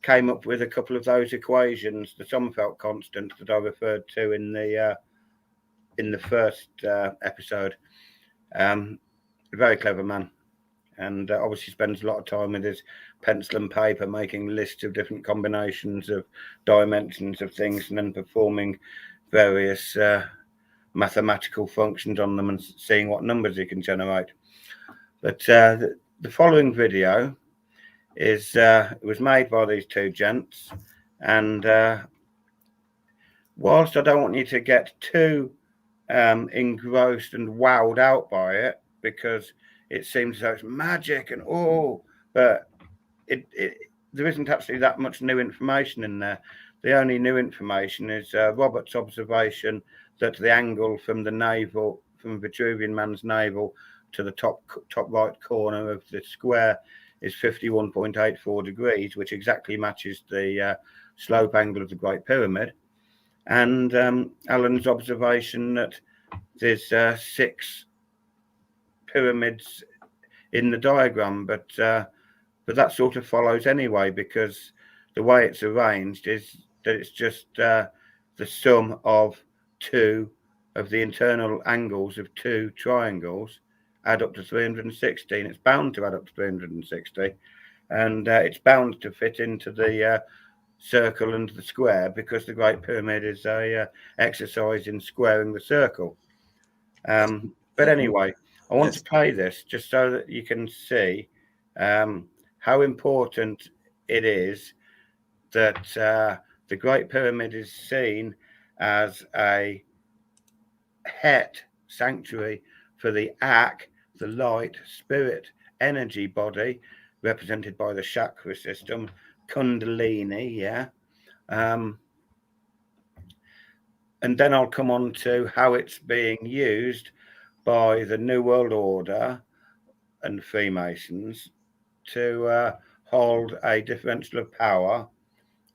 came up with a couple of those equations, the Sommerfeld constant that I referred to in the first episode. A very clever man, and obviously spends a lot of time with his pencil and paper making lists of different combinations of dimensions of things and then performing various mathematical functions on them and seeing what numbers he can generate. But the following video is it was made by these two gents, and whilst I don't want you to get too engrossed and wowed out by it, because it seems as though it's magic and but there isn't actually that much new information in there. The only new information is Robert's observation that the angle from the navel, from Vitruvian Man's navel to the top right corner of the square is 51.84 degrees, which exactly matches the slope angle of the Great Pyramid. And Alan's observation that there's 6 pyramids in the diagram, but that sort of follows anyway, because the way it's arranged is that it's just the sum of 2 of the internal angles of 2 triangles add up to 316. It's bound to add up to 360, and it's bound to fit into the circle and the square, because the Great Pyramid is a exercise in squaring the circle. But anyway, I want to play this just so that you can see how important it is that the Great Pyramid is seen as a het sanctuary for the Ak, the light, spirit, energy body, represented by the chakra system, Kundalini, yeah. And then I'll come on to how it's being used by the New World Order and Freemasons to hold a differential of power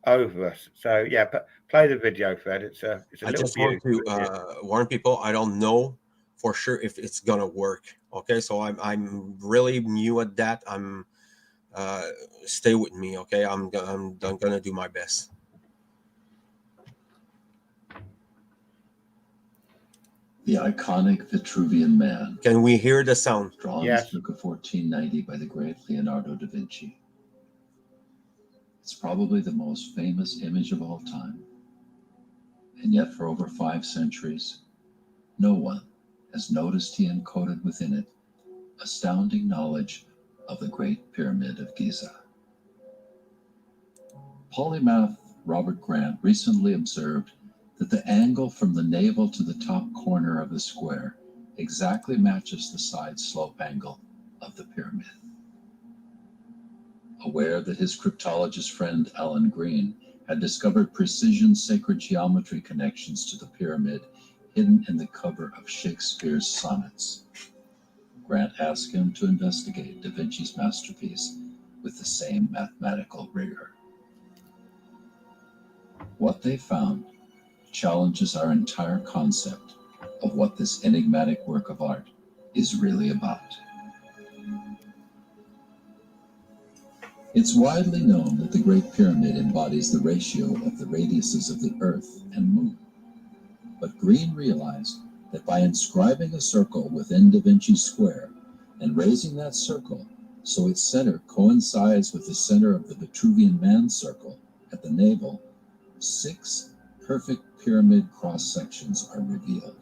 over us. So yeah, play the video, Fred. It's a I just want to warn people. I don't know for sure if it's gonna work. Okay, so I'm really new at that. I'm stay with me. Okay, I'm gonna do my best. The iconic Vitruvian Man. Can we hear the sound? Drawn circa 1490 by the great Leonardo da Vinci. It's probably the most famous image of all time. And yet for over 5 centuries, no one has noticed he encoded within it astounding knowledge of the Great Pyramid of Giza. Polymath Robert Grant recently observed that the angle from the navel to the top corner of the square exactly matches the side slope angle of the pyramid. Aware that his cryptologist friend Alan Green had discovered precision sacred geometry connections to the pyramid hidden in the cover of Shakespeare's sonnets, Grant asked him to investigate Da Vinci's masterpiece with the same mathematical rigor. What they found challenges our entire concept of what this enigmatic work of art is really about. It's widely known that the Great Pyramid embodies the ratio of the radiuses of the Earth and Moon. But Green realized that by inscribing a circle within Da Vinci's square and raising that circle so its center coincides with the center of the Vitruvian Man circle at the navel, 6 perfect pyramid cross-sections are revealed,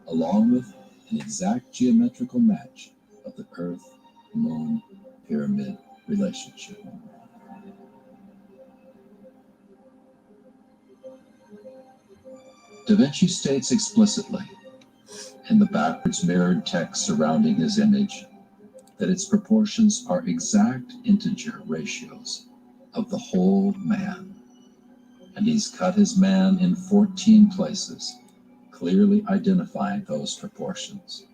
along with an exact geometrical match of the Earth-Moon pyramid relationship. Da Vinci states explicitly, in the backwards mirrored text surrounding his image, that its proportions are exact integer ratios of the whole man, and he's cut his man in 14 places, clearly identifying those proportions.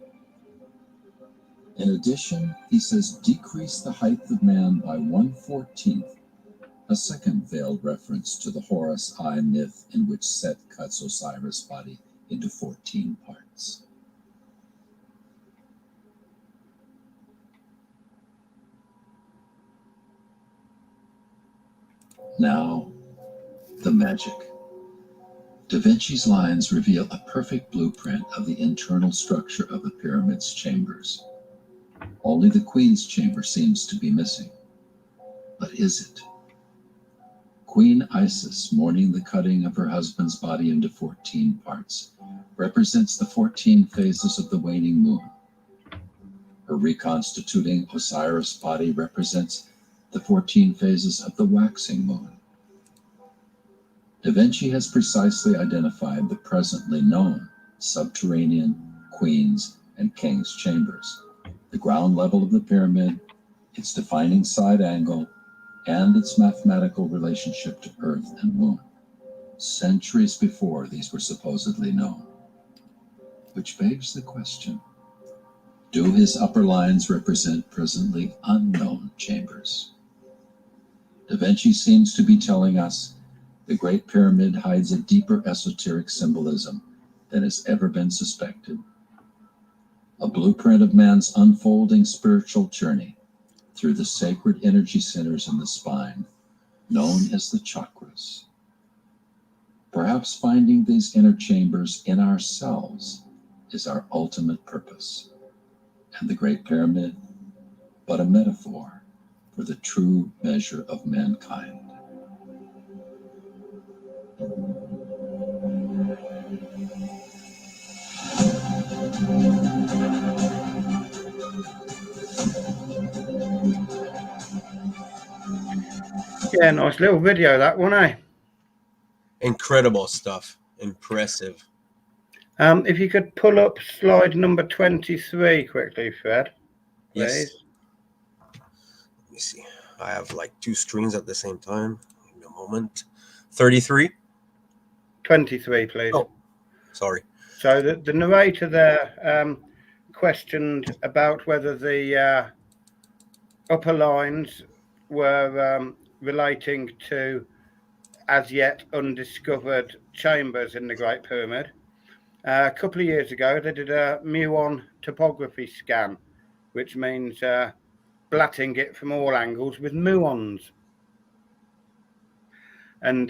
In addition, he says decrease the height of man by 1/14, a second veiled reference to the Horus Eye myth in which Set cuts Osiris' body into 14 parts. Now, the magic. Da Vinci's lines reveal a perfect blueprint of the internal structure of the pyramid's chambers. Only the Queen's chamber seems to be missing. But is it? Queen Isis, mourning the cutting of her husband's body into 14 parts, represents the 14 phases of the waning moon. Her reconstituting Osiris' body represents the 14 phases of the waxing moon. Da Vinci has precisely identified the presently known subterranean, Queen's, and King's chambers, the ground level of the pyramid, its defining side angle, and its mathematical relationship to Earth and Moon, centuries before these were supposedly known. Which begs the question, do his upper lines represent presently unknown chambers? Da Vinci seems to be telling us the Great Pyramid hides a deeper esoteric symbolism than has ever been suspected. A blueprint of man's unfolding spiritual journey through the sacred energy centers in the spine, known as the chakras. Perhaps finding these inner chambers in ourselves is our ultimate purpose, and the Great Pyramid, but a metaphor for the true measure of mankind. Yeah, nice little video that one, eh? Incredible stuff. Impressive. If you could pull up slide number 23 quickly, Fred, please. Yes. Let me see. I have like 2 screens at the same time. In a moment. 33. 23, please. Oh, sorry. So the narrator there questioned about whether the upper lines were relating to as yet undiscovered chambers in the Great Pyramid. A couple of years ago, they did a muon topography scan, which means blatting it from all angles with muons. And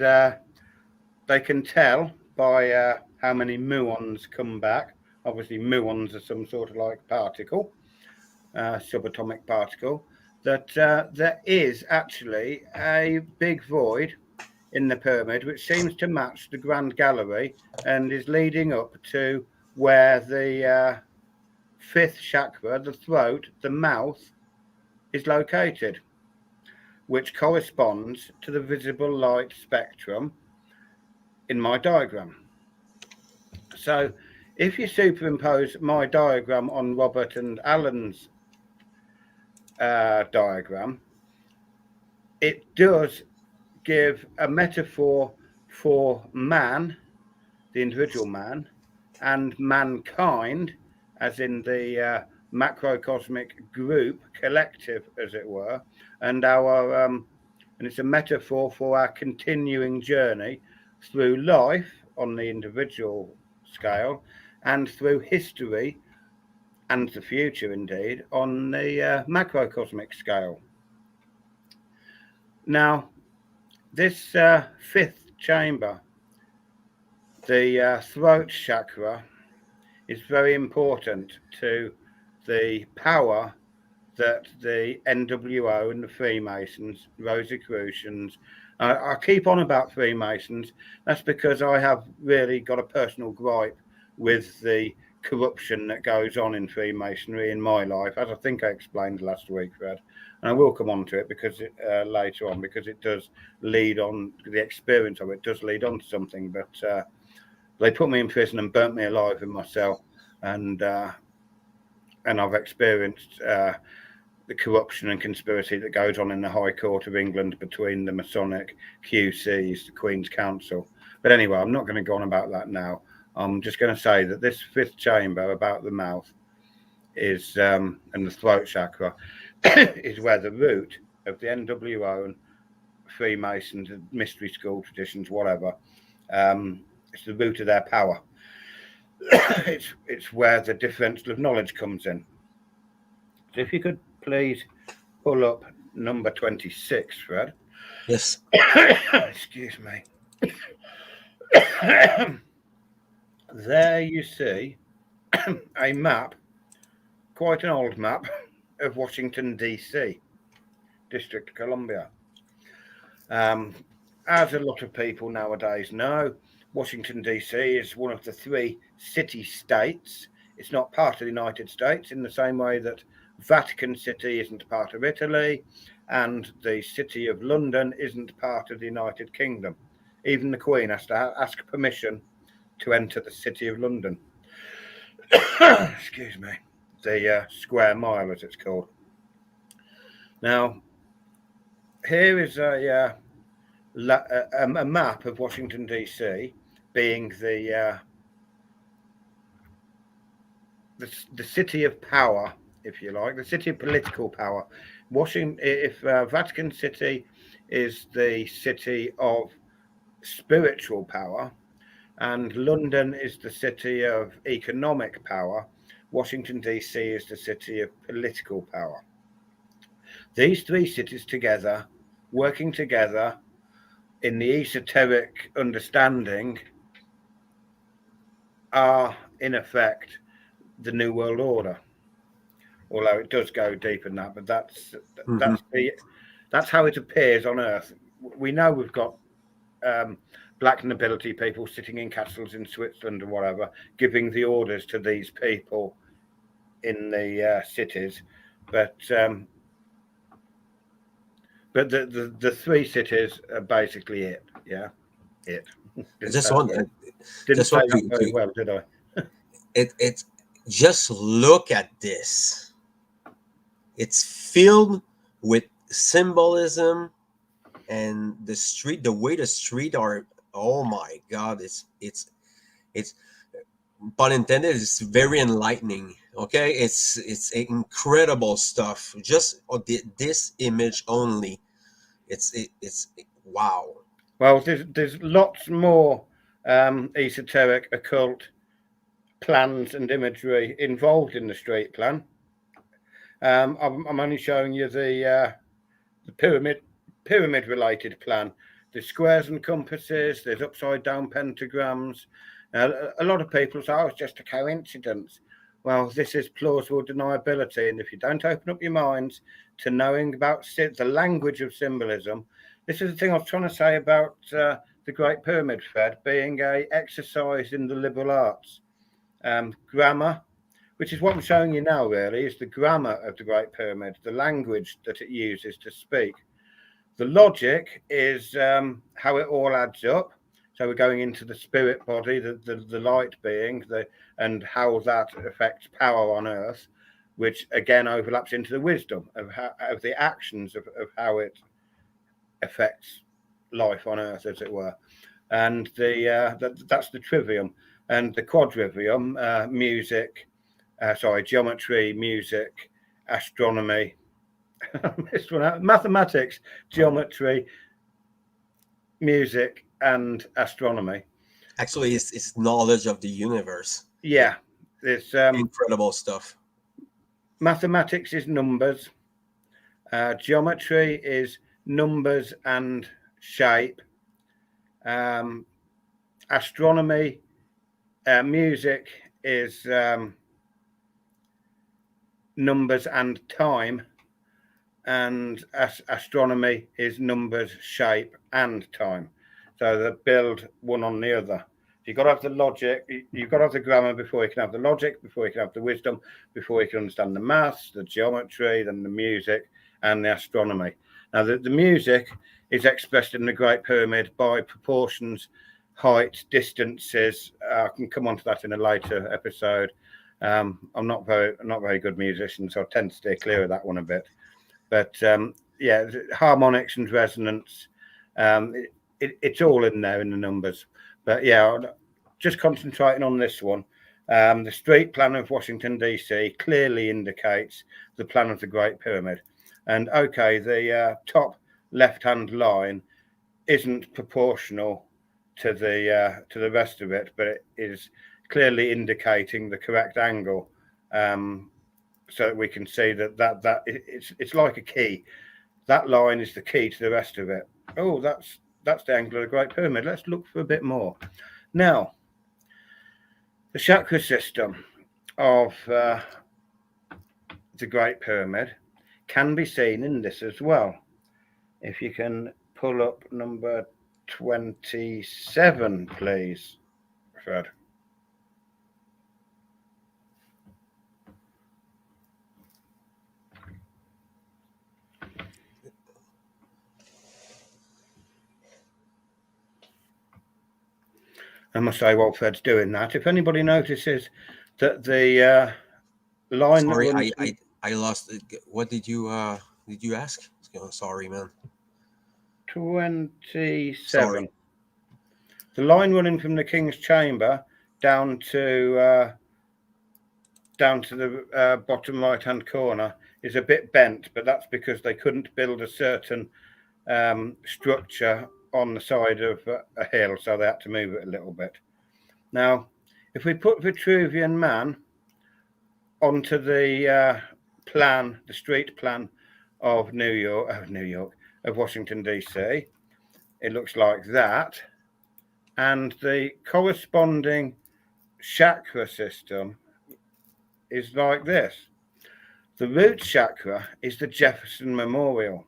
they can tell by how many muons come back. Obviously, muons are some sort of like particle, subatomic particle, that there is actually a big void in the pyramid which seems to match the Grand Gallery and is leading up to where the 5th chakra, the throat, the mouth, is located. which corresponds to the visible light spectrum in my diagram. So if you superimpose my diagram on Robert and Alan's diagram, it does give a metaphor for man, the individual man, and mankind, as in the macrocosmic group, collective, as it were, and our and it's a metaphor for our continuing journey through life on the individual scale and through history and the future, indeed, on the macrocosmic scale. Now, this fifth chamber, the throat chakra, is very important to the power that the NWO and the Freemasons, Rosicrucians, I keep on about Freemasons. That's because I have really got a personal gripe with the corruption that goes on in Freemasonry in my life, as I think I explained last week, Fred. And I will come on to it because later on, because it does lead on, the experience of it does lead on to something. But they put me in prison and burnt me alive in my cell, and I've experienced the corruption and conspiracy that goes on in the High Court of England between the Masonic QCs, the Queen's Council. But anyway, I'm not going to go on about that now. I'm just going to say that this fifth chamber about the mouth is, and the throat chakra, is where the root of the NWO and Freemasons, mystery school traditions, whatever, it's the root of their power. It's where the differential of knowledge comes in. So if you could please pull up number 26, Fred. Yes. Excuse me. There you see a map, quite an old map, of Washington, D.C., District of Columbia. As a lot of people nowadays know, Washington, D.C. is one of the 3 city-states. It's not part of the United States in the same way that Vatican City isn't part of Italy, and the City of London isn't part of the United Kingdom. Even the Queen has to ask permission to enter the City of London. Excuse me. The square mile, as it's called. Now, here is a map of Washington, D.C., being the city of power, if you like, the city of political power. Washington, if Vatican City is the city of spiritual power, and London is the city of economic power, Washington, D.C. is the city of political power. These 3 cities together, working together in the esoteric understanding, are in effect the New World Order. Although it does go deeper than that, but that's how it appears on Earth. We know we've got black nobility people sitting in castles in Switzerland or whatever, giving the orders to these people in the cities, but the 3 cities are basically it. Yeah, it. Didn't say that very well, did I? It just look at this. It's filled with symbolism, and the way the street are. Oh my God! It's pun intended. It's very enlightening. Okay, it's incredible stuff. Just this image only. It's wow. Well, there's lots more esoteric, occult plans and imagery involved in the street plan. I'm only showing you the pyramid related plan. There's squares and compasses. There's upside down pentagrams. A lot of people say, "Oh, it's just a coincidence." Well, this is plausible deniability, and if you don't open up your minds to knowing about the language of symbolism, this is the thing I was trying to say about the Great Pyramid, Fred, being a exercise in the liberal arts. Grammar, which is what I'm showing you now, really, is the grammar of the Great Pyramid, the language that it uses to speak. The logic is how it all adds up. So we're going into the spirit body, the light being, and how that affects power on Earth, which again overlaps into the wisdom of the actions of how it affects life on Earth, as it were. And that's the trivium. And the quadrivium, geometry, music, astronomy, mathematics, geometry, music, and astronomy. Actually, it's knowledge of the universe. Yeah, it's incredible stuff. Mathematics is numbers. Geometry is numbers and shape. Astronomy, music is numbers and time. And astronomy is numbers, shape, and time. So they build one on the other. You've got to have the logic, you've got to have the grammar before you can have the logic, before you can have the wisdom, before you can understand the maths, the geometry, then the music, and the astronomy. Now, the music is expressed in the Great Pyramid by proportions, height, distances. I can come on to that in a later episode. I'm not very good musician, so I tend to stay clear of that one a bit. But harmonics and resonance, it's all in there in the numbers. But yeah, just concentrating on this one. The street plan of Washington, D.C. clearly indicates the plan of the Great Pyramid. And okay, the top left-hand line isn't proportional to the rest of it, but it is clearly indicating the correct angle. So that we can see that it's like a key. That line is the key to the rest of it. Oh, that's the angle of the Great Pyramid. Let's look for a bit more. Now, the chakra system of the Great Pyramid can be seen in this as well. If you can pull up number 27, please, Fred. I must say, while Fred's doing that, if anybody notices that the line... Sorry, I lost it. What did you ask? Oh, sorry, man. 27. Sorry. The line running from the King's Chamber down to the bottom right-hand corner is a bit bent, but that's because they couldn't build a certain structure on the side of a hill, so they had to move it a little bit. Now, if we put Vitruvian Man onto the plan, the street plan of Washington, D.C., it looks like that. And the corresponding chakra system is like this. The root chakra is the Jefferson Memorial.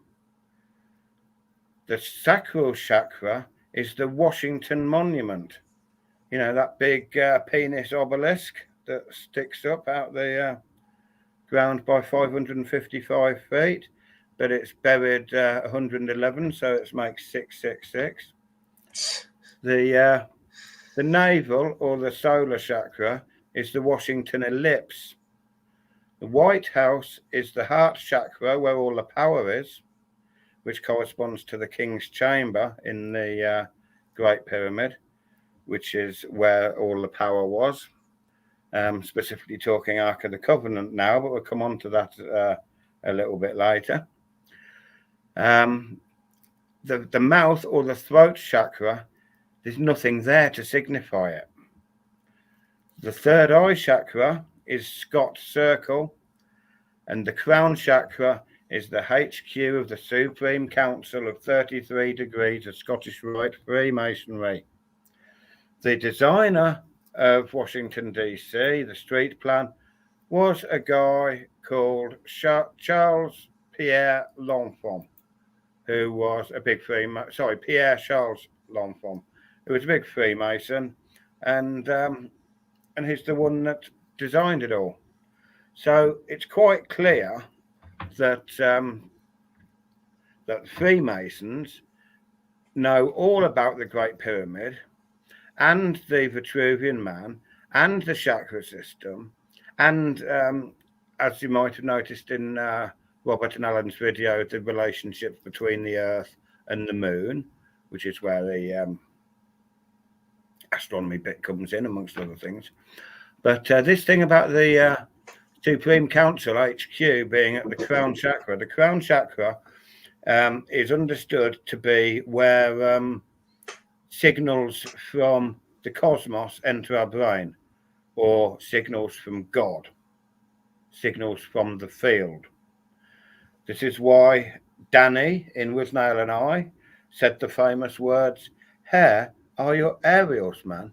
The sacral chakra is the Washington Monument. You know, that big penis obelisk that sticks up out the ground by 555 feet, but it's buried 111, so it makes 666. The navel or the solar chakra is the Washington ellipse. The White House is the heart chakra, where all the power is, which corresponds to the King's Chamber in the Great Pyramid, which is where all the power was. Specifically talking Ark of the Covenant now, but we'll come on to that a little bit later. The mouth or the throat chakra, there's nothing there to signify it. The third eye chakra is Scott's Circle, and the crown chakra is the HQ of the Supreme Council of 33 Degrees of Scottish Rite Freemasonry. The designer of Washington, D.C., the street plan, was a guy called Charles Pierre L'Enfant, who was a big Freemason. Pierre Charles L'Enfant, who was a big Freemason, and he's the one that designed it all. So it's quite clear that that the Freemasons know all about the Great Pyramid and the Vitruvian Man and the chakra system, and as you might have noticed in Robert and Alan's video, the relationships between the Earth and the Moon, which is where the astronomy bit comes in, amongst other things. But this thing about the Supreme Council HQ being at the Crown Chakra is understood to be where signals from the cosmos enter our brain, or signals from God, signals from the field. This is why Danny in Wisnail and I said the famous words, "Here are your aerials, man.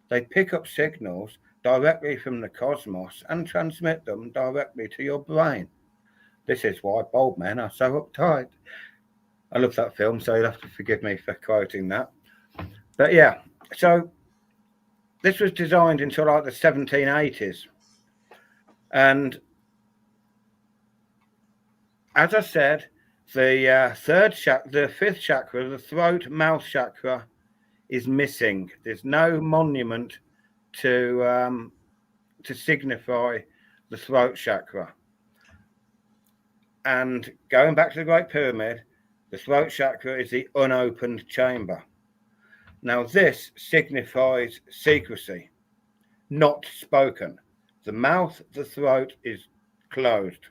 They pick up signals directly from the cosmos and transmit them directly to your brain." This is why bald men are so uptight. I love that film, so you'll have to forgive me for quoting that. But yeah, so this was designed until like the 1780s. And as I said, the fifth chakra, the throat mouth chakra, is missing. There's no monument to signify the throat chakra. And going back to the Great Pyramid, the throat chakra is the unopened chamber. Now this signifies secrecy, not spoken. The mouth, the throat is closed.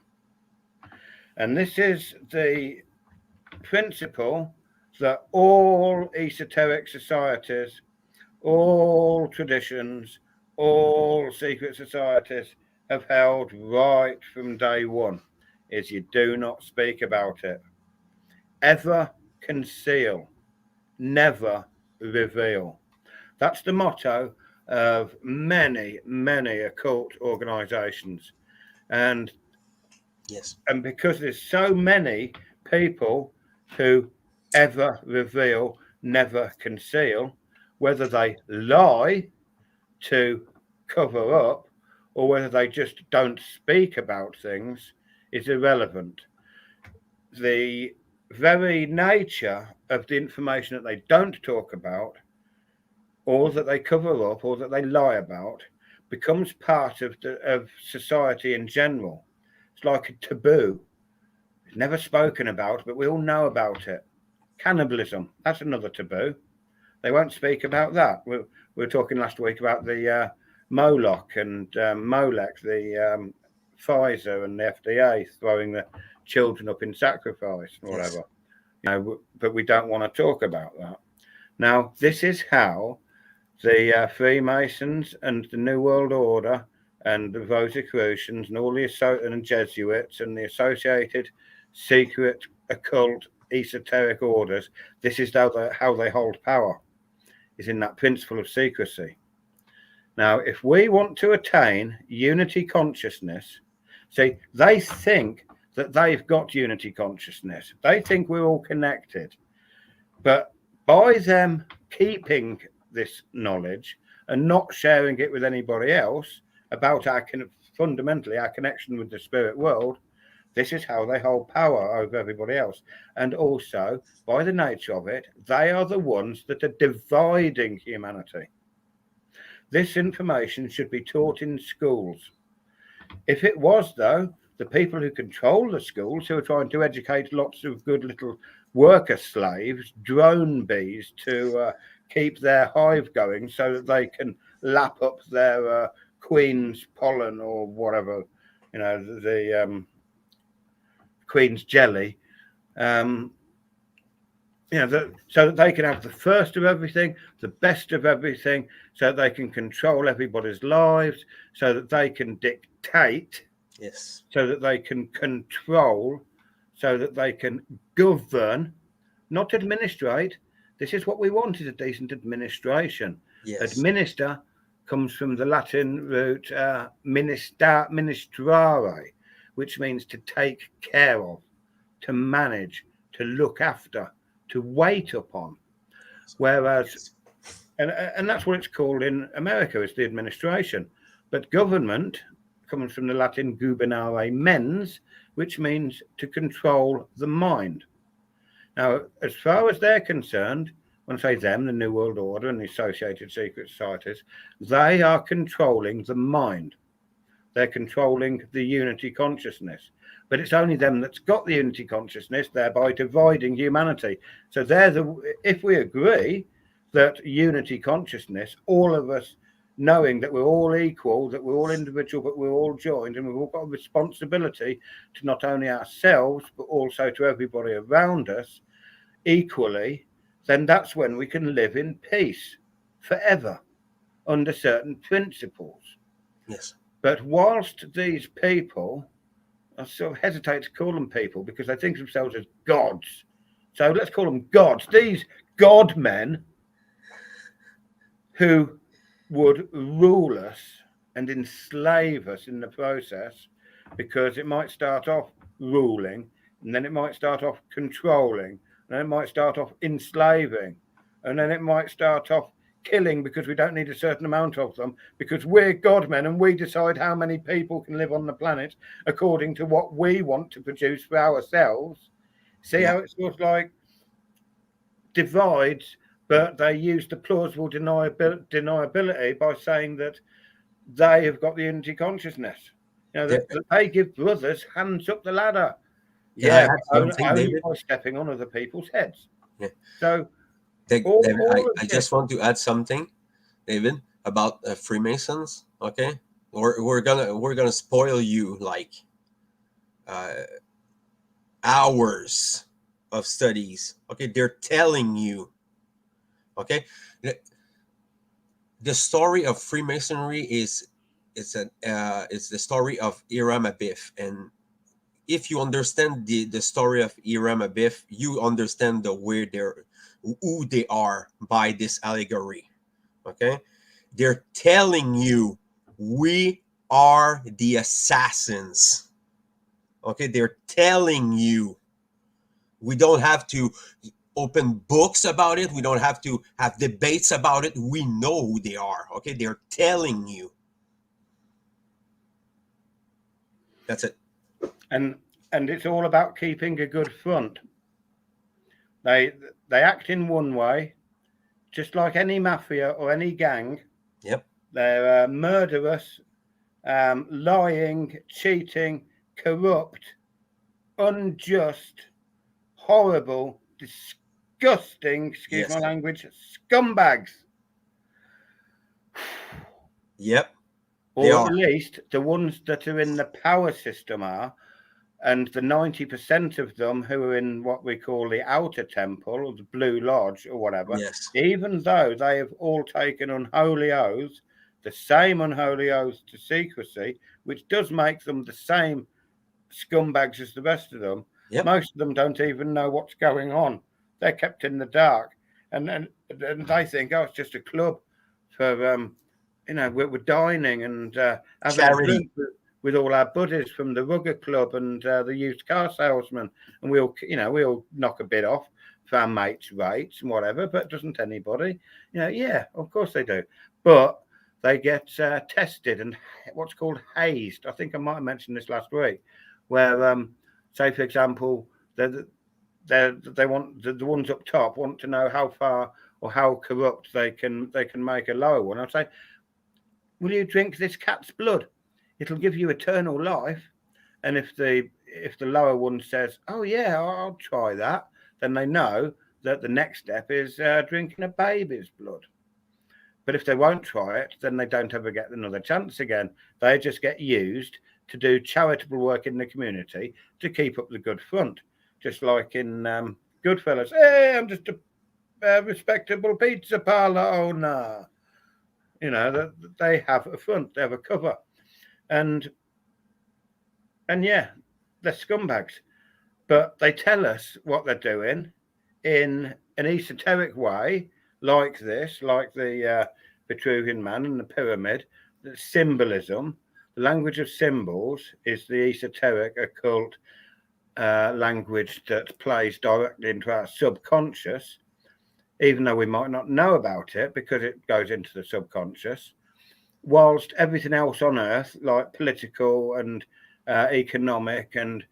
And this is the principle that all esoteric societies, all traditions, all secret societies have held right from day one, is you do not speak about it. Ever conceal, never reveal. That's the motto of many, many occult organizations. And yes, and because there's so many people who ever reveal, never conceal, whether they lie to cover up or whether they just don't speak about things, is irrelevant. The very nature of the information that they don't talk about, or that they cover up, or that they lie about, becomes part of society in general. It's like a taboo. It's never spoken about, but we all know about it. Cannibalism, that's another taboo. They won't speak about that. We were talking last week about the Moloch and Molech, the Pfizer and the FDA throwing the children up in sacrifice and whatever. Yes. But we don't want to talk about that. Now, this is how the Freemasons and the New World Order and the Rosicrucians and all the and Jesuits and the associated secret, occult, esoteric orders, this is how they hold power, is in that principle of secrecy. Now, if we want to attain unity consciousness, see, they think that they've got unity consciousness. They think we're all connected. But by them keeping this knowledge and not sharing it with anybody else about fundamentally our connection with the spirit world, this is how they hold power over everybody else. And also, by the nature of it, they are the ones that are dividing humanity. This information should be taught in schools. If it was, though, the people who control the schools, who are trying to educate lots of good little worker slaves, drone bees, to keep their hive going so that they can lap up their queen's pollen or whatever, the queen's jelly, so that they can have the first of everything, the best of everything, so that they can control everybody's lives, so that they can dictate, yes, so that they can control, so that they can govern, not administrate. This is what we want, is a decent administration. yes. Administer comes from the Latin root ministrare, which means to take care of, to manage, to look after, to wait upon. Whereas, and that's what it's called in America, is the administration. But government comes from the Latin gubernare mens, which means to control the mind. Now, as far as they're concerned, when I say them, the New World Order and the associated secret societies, they are controlling the mind. They're controlling the unity consciousness. But it's only them that's got the unity consciousness, thereby dividing humanity. So if we agree that unity consciousness, all of us knowing that we're all equal, that we're all individual, but we're all joined, and we've all got a responsibility to not only ourselves, but also to everybody around us equally, then that's when we can live in peace forever under certain principles. Yes. But whilst these people, I sort of hesitate to call them people because they think of themselves as gods. So let's call them gods. These god men who would rule us and enslave us in the process, because it might start off ruling, and then it might start off controlling, and then it might start off enslaving, and then it might start off killing because we don't need a certain amount of them, because we're God men and we decide how many people can live on the planet according to what we want to produce for ourselves. See how it sort of like divides, but they use the plausible deniability by saying that they have got the unity consciousness. You know, that they give brothers hands up the ladder. Yeah, only by stepping on other people's heads. Yeah. So I just want to add something, David, about Freemasons. Okay, we're gonna spoil you like hours of studies. Okay, they're telling you. Okay, the story of Freemasonry is the story of Hiram Abiff, and if you understand the story of Hiram Abiff, you understand who they are by this allegory. Okay, they're telling you we are the assassins. Okay, they're telling you we don't have to open books about it. We don't have to have debates about it. We know who they are. Okay, they're telling you. That's it. And it's all about keeping a good front. They act in one way, just like any mafia or any gang. Yep. They're murderous, lying, cheating, corrupt, unjust, horrible, disgusting, excuse my language, scumbags. Yep. Or at least the ones that are in the power system are, and the 90% of them who are in what we call the outer temple or the Blue Lodge or whatever, even though they have all taken unholy oaths, the same unholy oaths to secrecy, which does make them the same scumbags as the rest of them. Yep. Most of them don't even know what's going on. They're kept in the dark, and they think, oh, it's just a club for we're dining and having a drink with all our buddies from the Rugger Club and the used car salesman, and we'll knock a bit off for our mates' rates and whatever, but doesn't anybody? Yeah, of course they do. But they get tested and what's called hazed. I think I might have mentioned this last week, where say for example, they want the ones up top want to know how far or how corrupt they can make a lower one. I'd say, will you drink this cat's blood? It'll give you eternal life. And if the lower one says, oh yeah, I'll try that, then they know that the next step is drinking a baby's blood. But if they won't try it, then they don't ever get another chance again. They just get used to do charitable work in the community to keep up the good front. Just like in Goodfellas, hey, I'm just a respectable pizza parlor owner. They have a front, they have a cover. And yeah, they're scumbags. But they tell us what they're doing in an esoteric way, like this, like the Vitruvian Man and the pyramid. The symbolism, the language of symbols is the esoteric, occult language that plays directly into our subconscious, even though we might not know about it because it goes into the subconscious. Whilst everything else on earth, like political and economic and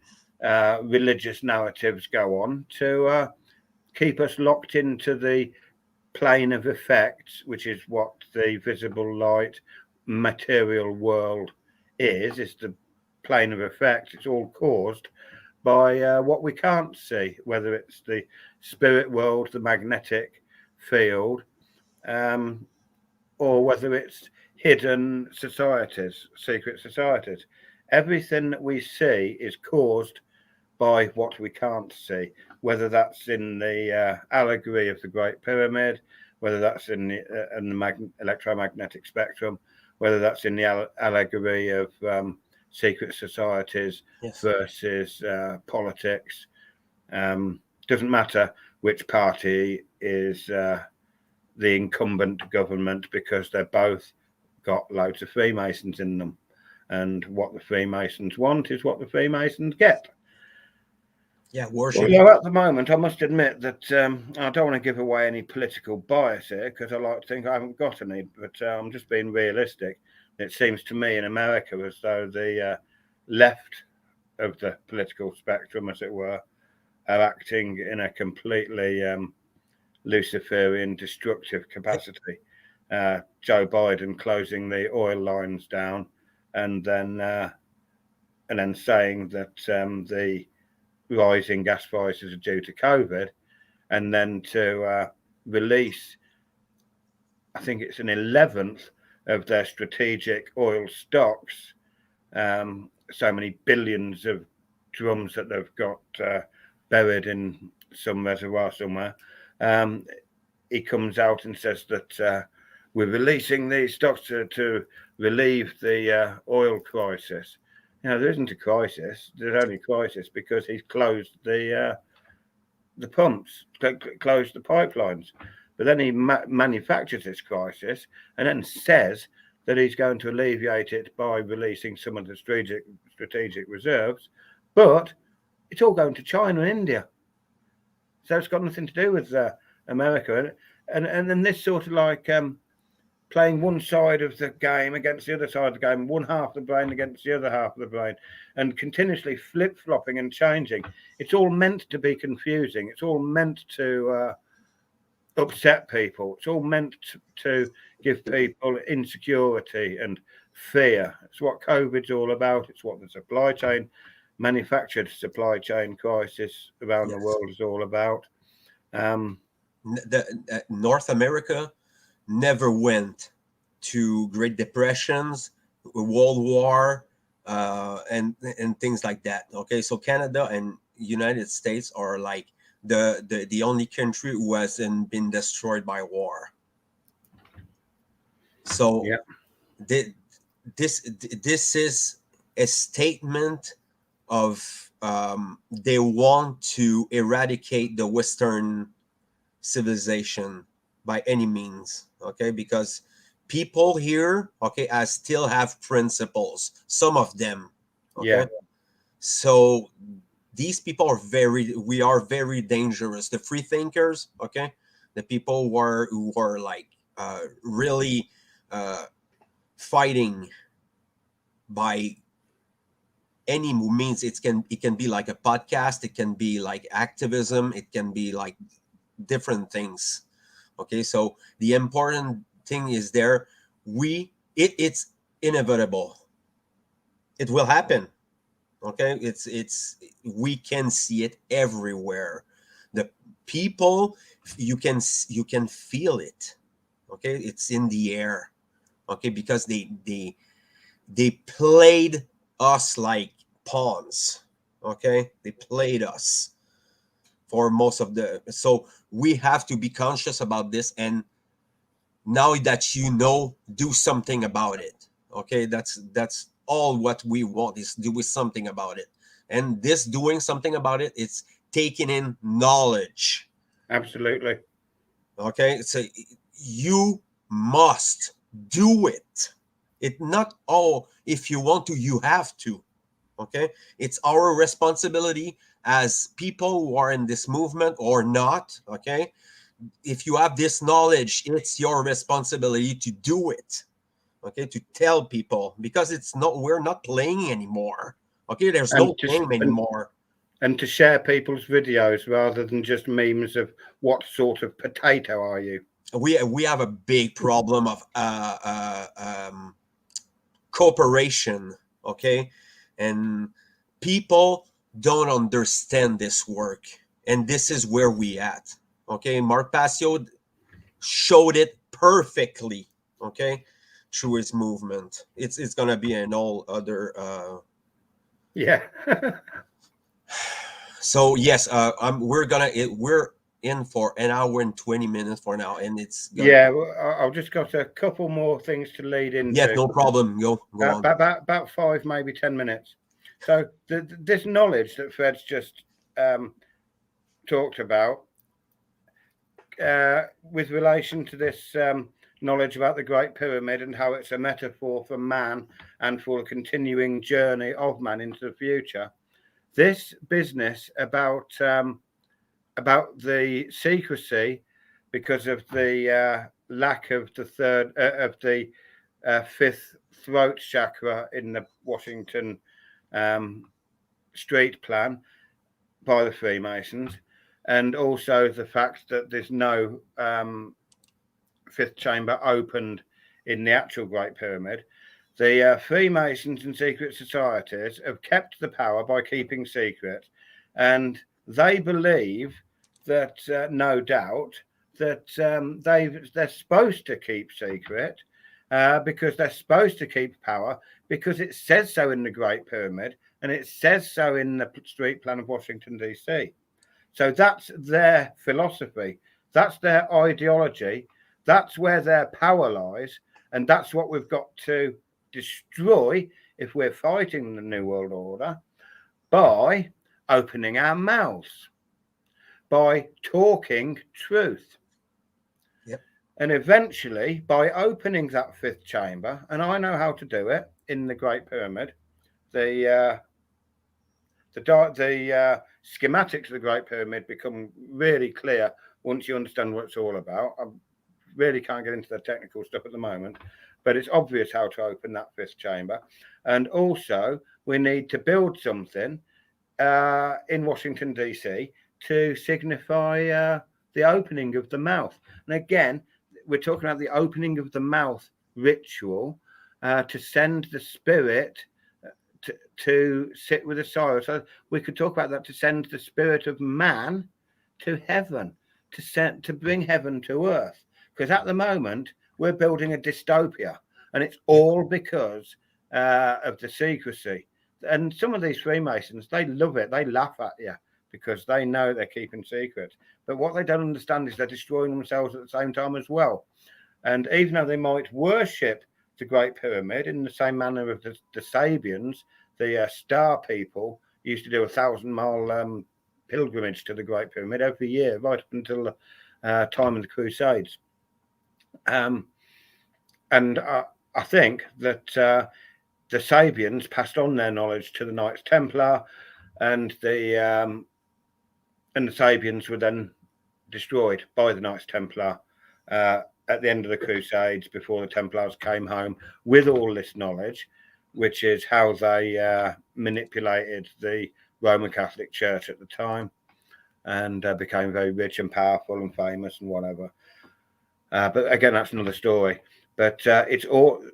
religious narratives, go on to keep us locked into the plane of effects, which is what the visible light material world is the plane of effects. It's all caused by what we can't see, whether it's the spirit world, the magnetic field, or whether it's hidden societies, secret societies. Everything that we see is caused by what we can't see, whether that's in the allegory of the Great Pyramid, whether that's in the electromagnetic spectrum, whether that's in the allegory of secret societies versus politics. Doesn't matter which party is the incumbent government, because they're both got loads of Freemasons in them. And what the Freemasons want is what the Freemasons get. Yeah, worship. Although at the moment, I must admit that I don't want to give away any political bias here, because I like to think I haven't got any, but I'm just being realistic. It seems to me in America as though the left of the political spectrum, as it were, are acting in a completely Luciferian destructive capacity. Joe Biden closing the oil lines down, and then saying that the rising gas prices are due to COVID, and then to release, I think it's an 11th of their strategic oil stocks, so many billions of drums that they've got buried in some reservoir somewhere. He comes out and says that we're releasing these stocks to relieve the oil crisis. There isn't a crisis. There's only a crisis because he's closed the pumps, closed the pipelines. But then he manufactures this crisis and then says that he's going to alleviate it by releasing some of the strategic reserves. But it's all going to China and India. So it's got nothing to do with America. And then this sort of like playing one side of the game against the other side of the game, one half of the brain against the other half of the brain, and continuously flip-flopping and changing. It's all meant to be confusing. It's all meant to upset people. It's all meant to give people insecurity and fear. It's what COVID's all about. It's what the supply chain, manufactured supply chain crisis around the world is all about. North America never went to Great Depressions, World War, and things like that. Okay, so Canada and United States are like the only country who hasn't been destroyed by war. So this is a statement of they want to eradicate the Western civilization by any means, okay, because people here, okay, still have principles, some of them, okay. So these people are very dangerous. The free thinkers, okay, the people who are like really fighting by any means. It can be like a podcast, it can be like activism, it can be like different things. Okay, so the important thing is there. It's inevitable. It will happen. Okay, we can see it everywhere. The people, you can feel it. Okay, it's in the air. Okay, because they played us like pawns. Okay, they played us for most of so we have to be conscious about this, and now that do something about it. Okay, that's all what we want, is do something about it. And this doing something about it, it's taking in knowledge. Absolutely. Okay, so you must do it. It not if you want to, you have to. Okay, it's our responsibility as people who are in this movement or not. Okay, if you have this knowledge, it's your responsibility to do it. Okay, to tell people, because we're not playing anymore. Okay, there's no game anymore. and to share people's videos rather than just memes of what sort of potato are you. We have a big problem of cooperation, okay, and people don't understand this work, and this is where we at, okay. Mark Passio showed it perfectly, okay, through his movement. It's gonna be an all other yeah. So yes, we're in for an hour and 20 minutes for now, and it's yeah. I've just got a couple more things to lead into. Yeah, no problem. Go on. About 5, maybe 10 minutes. So this knowledge that Fred's just talked about, with relation to this knowledge about the Great Pyramid and how it's a metaphor for man and for the continuing journey of man into the future. This business about the secrecy because of the lack of the fifth throat chakra in the Washington street plan by the Freemasons, and also the fact that there's no fifth chamber opened in the actual Great Pyramid. The Freemasons and secret societies have kept the power by keeping secret, and they believe that, no doubt, that they're supposed to keep secret because they're supposed to keep power because it says so in the Great Pyramid and it says so in the street plan of Washington, D.C. So that's their philosophy. That's their ideology. That's where their power lies. And that's what we've got to destroy if we're fighting the New World Order, by opening our mouths, by talking truth. Yep. And eventually, by opening that fifth chamber, and I know how to do it in the Great Pyramid, the schematics of the Great Pyramid become really clear once you understand what it's all about. I really can't get into the technical stuff at the moment, but it's obvious how to open that fifth chamber. And also, we need to build something in Washington, D.C. to signify the opening of the mouth. And again, we're talking about the opening of the mouth ritual to send the spirit to sit with Osiris. So we could talk about that, to send the spirit of man to heaven, to bring heaven to earth. Because at the moment, we're building a dystopia, and it's all because of the secrecy. And some of these Freemasons, they love it. They laugh at you because they know they're keeping secret. But what they don't understand is they're destroying themselves at the same time as well. And even though they might worship the Great Pyramid in the same manner of the Sabians, the Star people used to do a 1,000-mile pilgrimage to the Great Pyramid every year, right up until the time of the Crusades. And I think that the Sabians passed on their knowledge to the Knights Templar, and the Sabians were then destroyed by the Knights Templar at the end of the Crusades, before the Templars came home with all this knowledge, which is how they manipulated the Roman Catholic Church at the time, and became very rich and powerful and famous and whatever. But again, that's another story. But it's all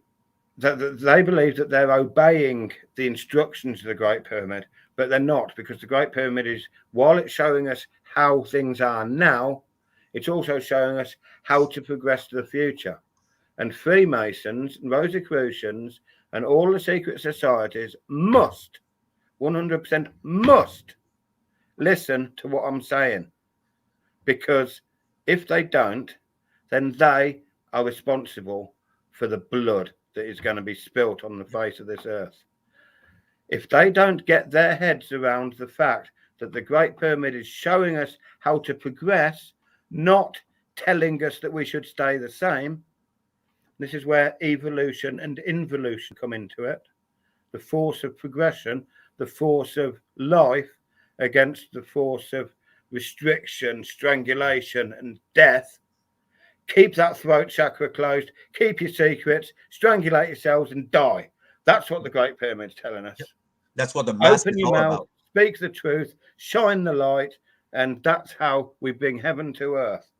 that they believe that they're obeying the instructions of the Great Pyramid, but they're not, because the Great Pyramid is, while it's showing us how things are now, it's also showing us how to progress to the future. And Freemasons and Rosicrucians and all the secret societies must, 100% must, listen to what I'm saying. Because if they don't, then they are responsible for the blood that is going to be spilt on the face of this earth. If they don't get their heads around the fact that the Great Pyramid is showing us how to progress, not telling us that we should stay the same, this is where evolution and involution come into it. The force of progression, the force of life against the force of restriction, strangulation, and death. Keep that throat chakra closed, keep your secrets, strangulate yourselves and die. That's what the Great Pyramid's telling us. That's what the mask Open is your all mouth, about. speak the truth, shine the light, and that's how we bring heaven to earth.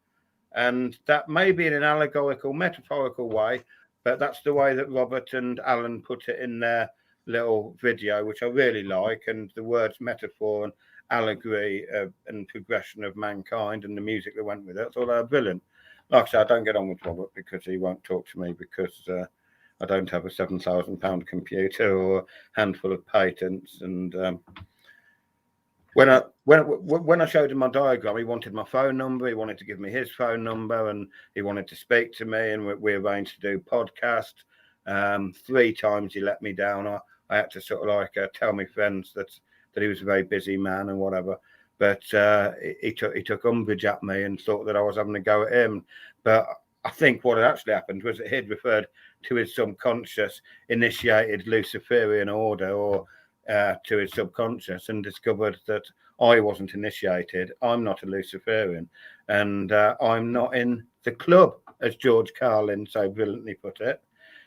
And that may be in an allegorical, metaphorical way, but that's the way that Robert and Alan put it in their little video, which I really like. And the words metaphor and allegory and progression of mankind and the music that went with it, I thought they were brilliant. Like I said, I don't get on with Robert because he won't talk to me because I don't have a £7,000 computer or a handful of patents. And when I showed him my diagram, he wanted my phone number. He wanted to give me his phone number, and he wanted to speak to me. And we arranged to do podcast. 3 times he let me down. I had to sort of like tell my friends that he was a very busy man and whatever. But he took umbrage at me and thought that I was having a go at him. But I think what had actually happened was that he'd referred to his subconscious, initiated Luciferian order or to his subconscious, and discovered that I wasn't initiated. I'm not a Luciferian, and I'm not in the club, as George Carlin so brilliantly put it.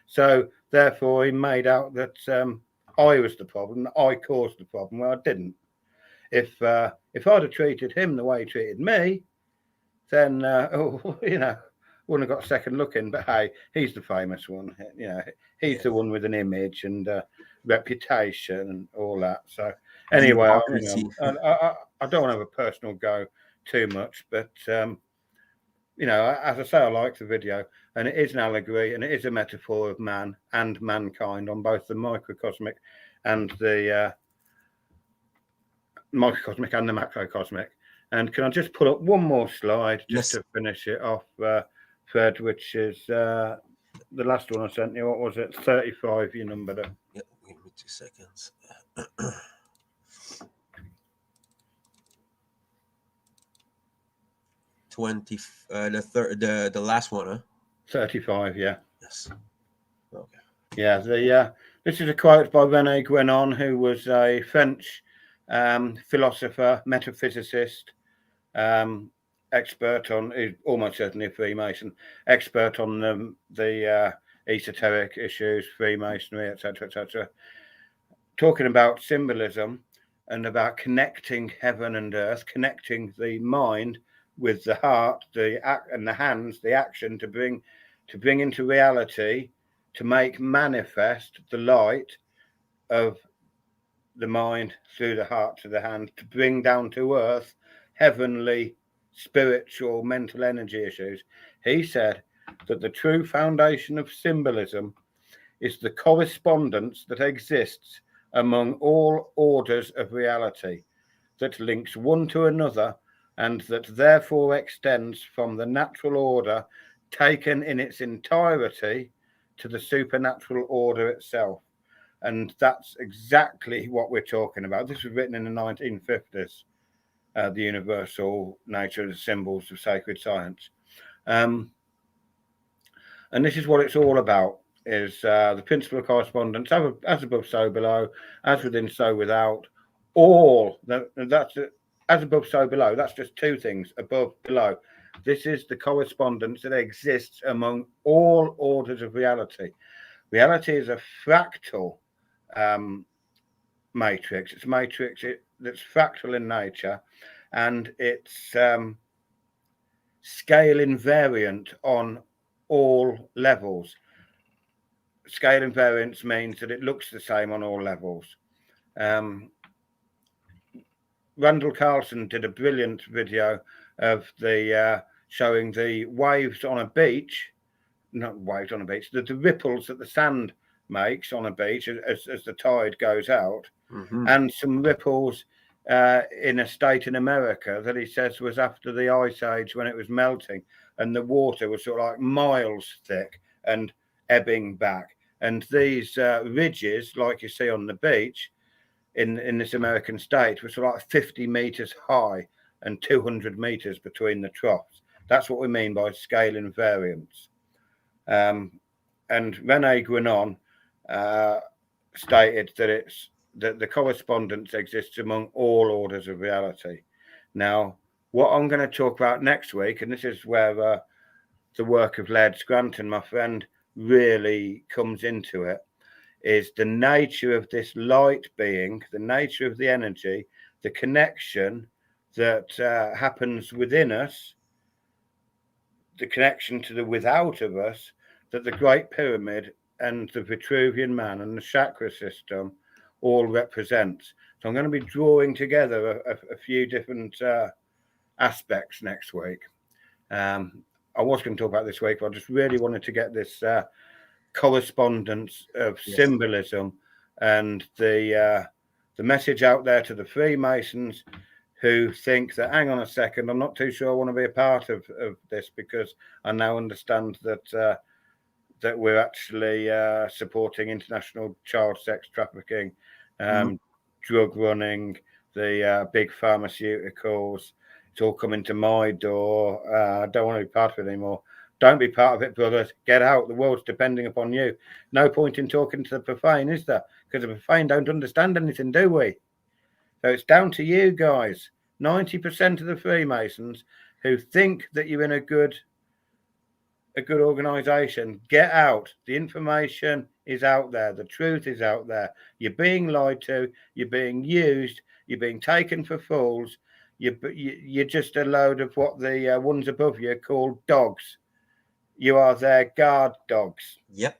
So therefore, he made out that I was the problem, that I caused the problem. Well, I didn't. If I'd have treated him the way he treated me, then wouldn't have got a second look in. But hey, he's the famous one. He's the one with an image and reputation and all that. So anyway, I don't want to have a personal go too much, but as I say, I like the video, and it is an allegory and it is a metaphor of man and mankind on both the microcosmic and the macrocosmic. And can I just pull up one more slide just to finish it off, Fred, which is the last one I sent you. What was it? 35, your number there. Yep, give me 2 seconds. 20, the last one, huh? 35, yeah. Yes. Okay. Yeah, this is a quote by René Guénon, who was a French philosopher, metaphysicist, expert on, almost certainly a Freemason, expert on the esoteric issues, Freemasonry, etc., talking about symbolism and about connecting heaven and earth, connecting the mind with the heart, and the hands, the action to bring into reality, to make manifest the light of the mind through the heart to the hand, to bring down to earth heavenly, spiritual, mental energy issues. He said that the true foundation of symbolism is the correspondence that exists among all orders of reality, that links one to another, and that therefore extends from the natural order taken in its entirety to the supernatural order itself. And that's exactly what we're talking about. This was written in the 1950s, the universal nature of the symbols of sacred science. And this is what it's all about, is the principle of correspondence, as above, so below, as within, so without. As above, so below. That's just 2 things, above, below. This is the correspondence that exists among all orders of reality. Reality is a fractal matrix. It's a matrix that's fractal in nature, and it's scale invariant on all levels. Scale invariance means that it looks the same on all levels. Randall Carlson did a brilliant video of showing the waves on a beach, not waves on a beach, the ripples that the sand makes on a beach as the tide goes out, and some ripples in a state in America that he says was after the ice age, when it was melting and the water was sort of like miles thick and ebbing back. And these ridges, like you see on the beach in this American state, were sort of like 50 meters high and 200 meters between the troughs. That's what we mean by scale invariance. And René Guénon stated that the correspondence exists among all orders of reality. Now, what I'm going to talk about next week, and this is where the work of Laird Scranton, my friend, really comes into it, is the nature of this light being, the nature of the energy the connection that happens within us, the connection to the without of us, that the Great Pyramid and the Vitruvian Man and the chakra system all represents. So I'm going to be drawing together a few different aspects next week. I was going to talk about this week, but I just really wanted to get this correspondence of symbolism and the message out there to the Freemasons who think that, hang on a second, I'm not too sure I want to be a part of this, because I now understand that that we're actually supporting international child sex trafficking, drug running, the big pharmaceuticals. It's all coming to my door. I don't want to be part of it anymore. Don't be part of it, brothers. Get out. The world's depending upon you. No point in talking to the profane, is there? Because the profane don't understand anything, do we? So it's down to you guys. 90% of the Freemasons who think that you're in a good organisation, get out. The information is out there. The truth is out there. You're being lied to. You're being used. You're being taken for fools. You're just a load of what the ones above you call dogs. You are their guard dogs. Yep.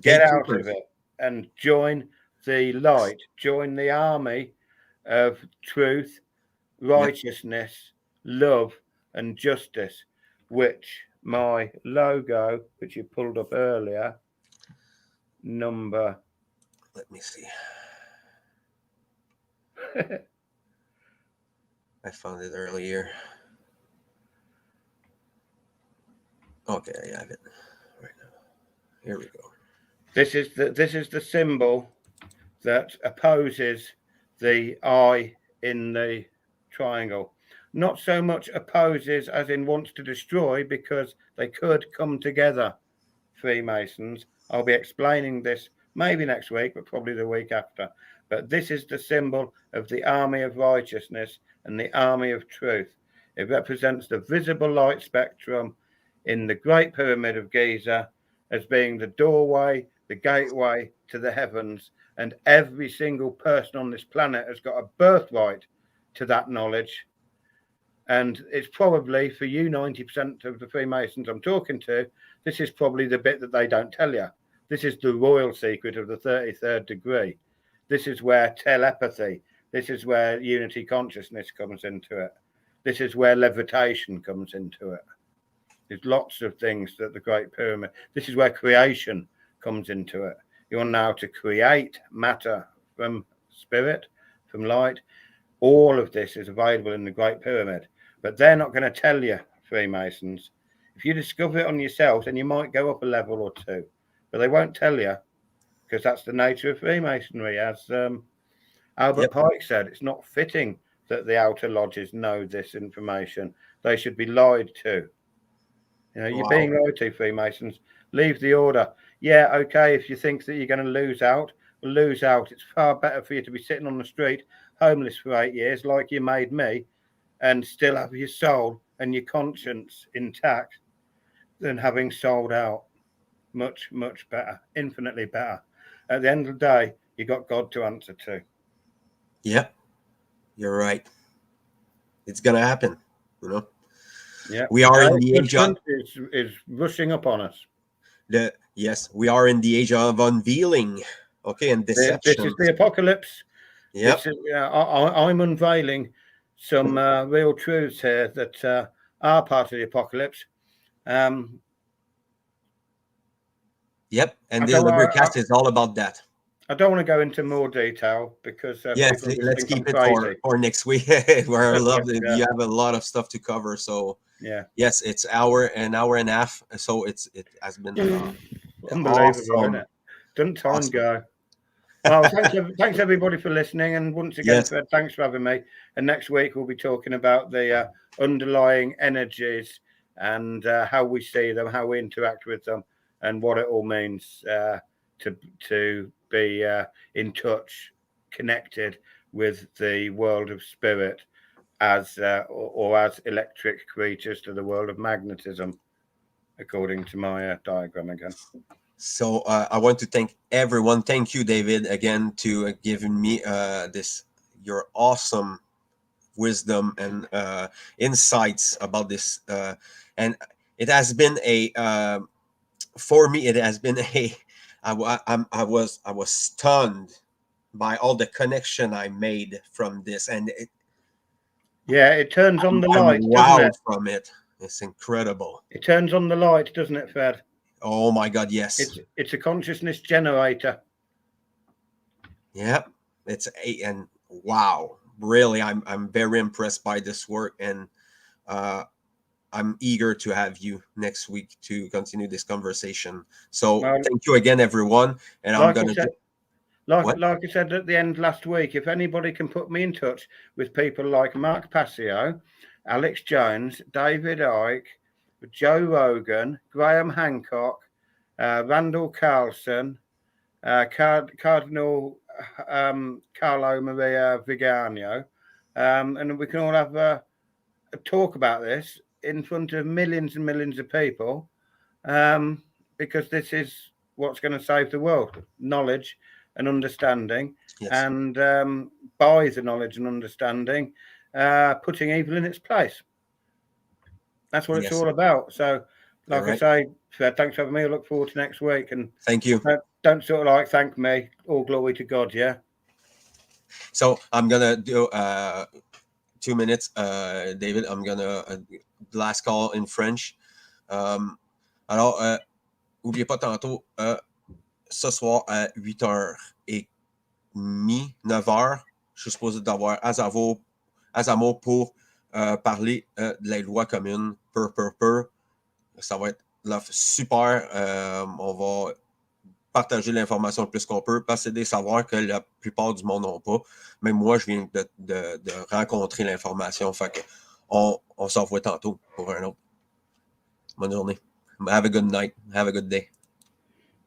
Get out of it and join the light. Join the army of truth, righteousness, love, and justice, which my logo, which you pulled up earlier, number. Let me see. I found it earlier. Okay, I have it right now. Here we go. This is the symbol that opposes the eye in the triangle. Not so much opposes as in wants to destroy, because they could come together, Freemasons. I'll be explaining this maybe next week, but probably the week after. But this is the symbol of the army of righteousness and the army of truth. It represents the visible light spectrum in the Great Pyramid of Giza as being the doorway, the gateway to the heavens. And every single person on this planet has got a birthright to that knowledge. And it's probably, for you 90% of the Freemasons I'm talking to, this is probably the bit that they don't tell you. This is the royal secret of the 33rd degree. This is where telepathy, this is where unity consciousness comes into it. This is where levitation comes into it. There's lots of things that the Great Pyramid, this is where creation comes into it. You're now to create matter from spirit, from light. All of this is available in the Great Pyramid, but they're not going to tell you, Freemasons. If you discover it on yourself, then you might go up a level or two, but they won't tell you, because that's the nature of Freemasonry. As Albert Pike said, it's not fitting that the outer lodges know this information. They should be lied to. You know, you're being lied to, Freemasons. Leave the order. Yeah, okay, if you think that you're going to lose out, well, lose out. It's far better for you to be sitting on the street, homeless for 8 years, like you made me, and still have your soul and your conscience intact, than having sold out. Much, much better. Infinitely better. At the end of the day, you got God to answer to. Yep. You're right. It's going to happen, you know? Yeah, we are in the age of is rushing upon us. We are in the age of unveiling, and deception. This is the apocalypse. Yeah, I'm unveiling some real truths here that are part of the apocalypse. Yep, and the LIBERcast is all about that. I don't want to go into more detail because let's keep it for next week. Where I love it. You have a lot of stuff to cover, so yes, it's an hour and a half. So it has been unbelievable, awesome. Isn't it? Doesn't time go? Well, thanks everybody for listening, and once again, Fred, thanks for having me. And next week we'll be talking about the underlying energies and how we see them, how we interact with them, and what it all means to be in touch, connected with the world of spirit as or as electric creatures to the world of magnetism, according to my diagram again. So I want to thank everyone. Thank you, David, again, to giving me your awesome wisdom and insights about this. And it has been for me, it has been I was stunned by all the connection I made from this, and it turns on the I'm light, doesn't wowed it? from it. It's incredible. It turns on the light, doesn't it, Fred? Oh my God, yes. It's a consciousness generator. Yeah, and wow, really, I'm very impressed by this work, and I'm eager to have you next week to continue this conversation. So thank you again, everyone, and I'm gonna. Like I said at the end last week, if anybody can put me in touch with people like Mark Passio, Alex Jones, David Icke, Joe Rogan, Graham Hancock, Randall Carlson, Cardinal Carlo Maria Vigano, and we can all have a talk about this in front of millions and millions of people, because this is what's going to save the world: knowledge and understanding. Yes. And by the knowledge and understanding, putting evil in its place. That's what it's all about. So, like I say, thanks for having me. I look forward to next week. And thank you. Don't sort of like thank me. All glory to God. Yeah. So I'm gonna do 2 minutes, David. I'm gonna last call in French. Alors, n'oubliez pas tantôt, ce soir à 8h30, 9h, je suis supposé d'avoir Azamo pour parler de la loi commune, Ça va être super. On va partager l'information le plus qu'on peut, parce que c'est des savoirs que la plupart du monde n'ont pas. Même moi, je viens de rencontrer l'information. Fait que on s'en revoit tantôt pour un autre. Bonne journée. Have a good night. Have a good day.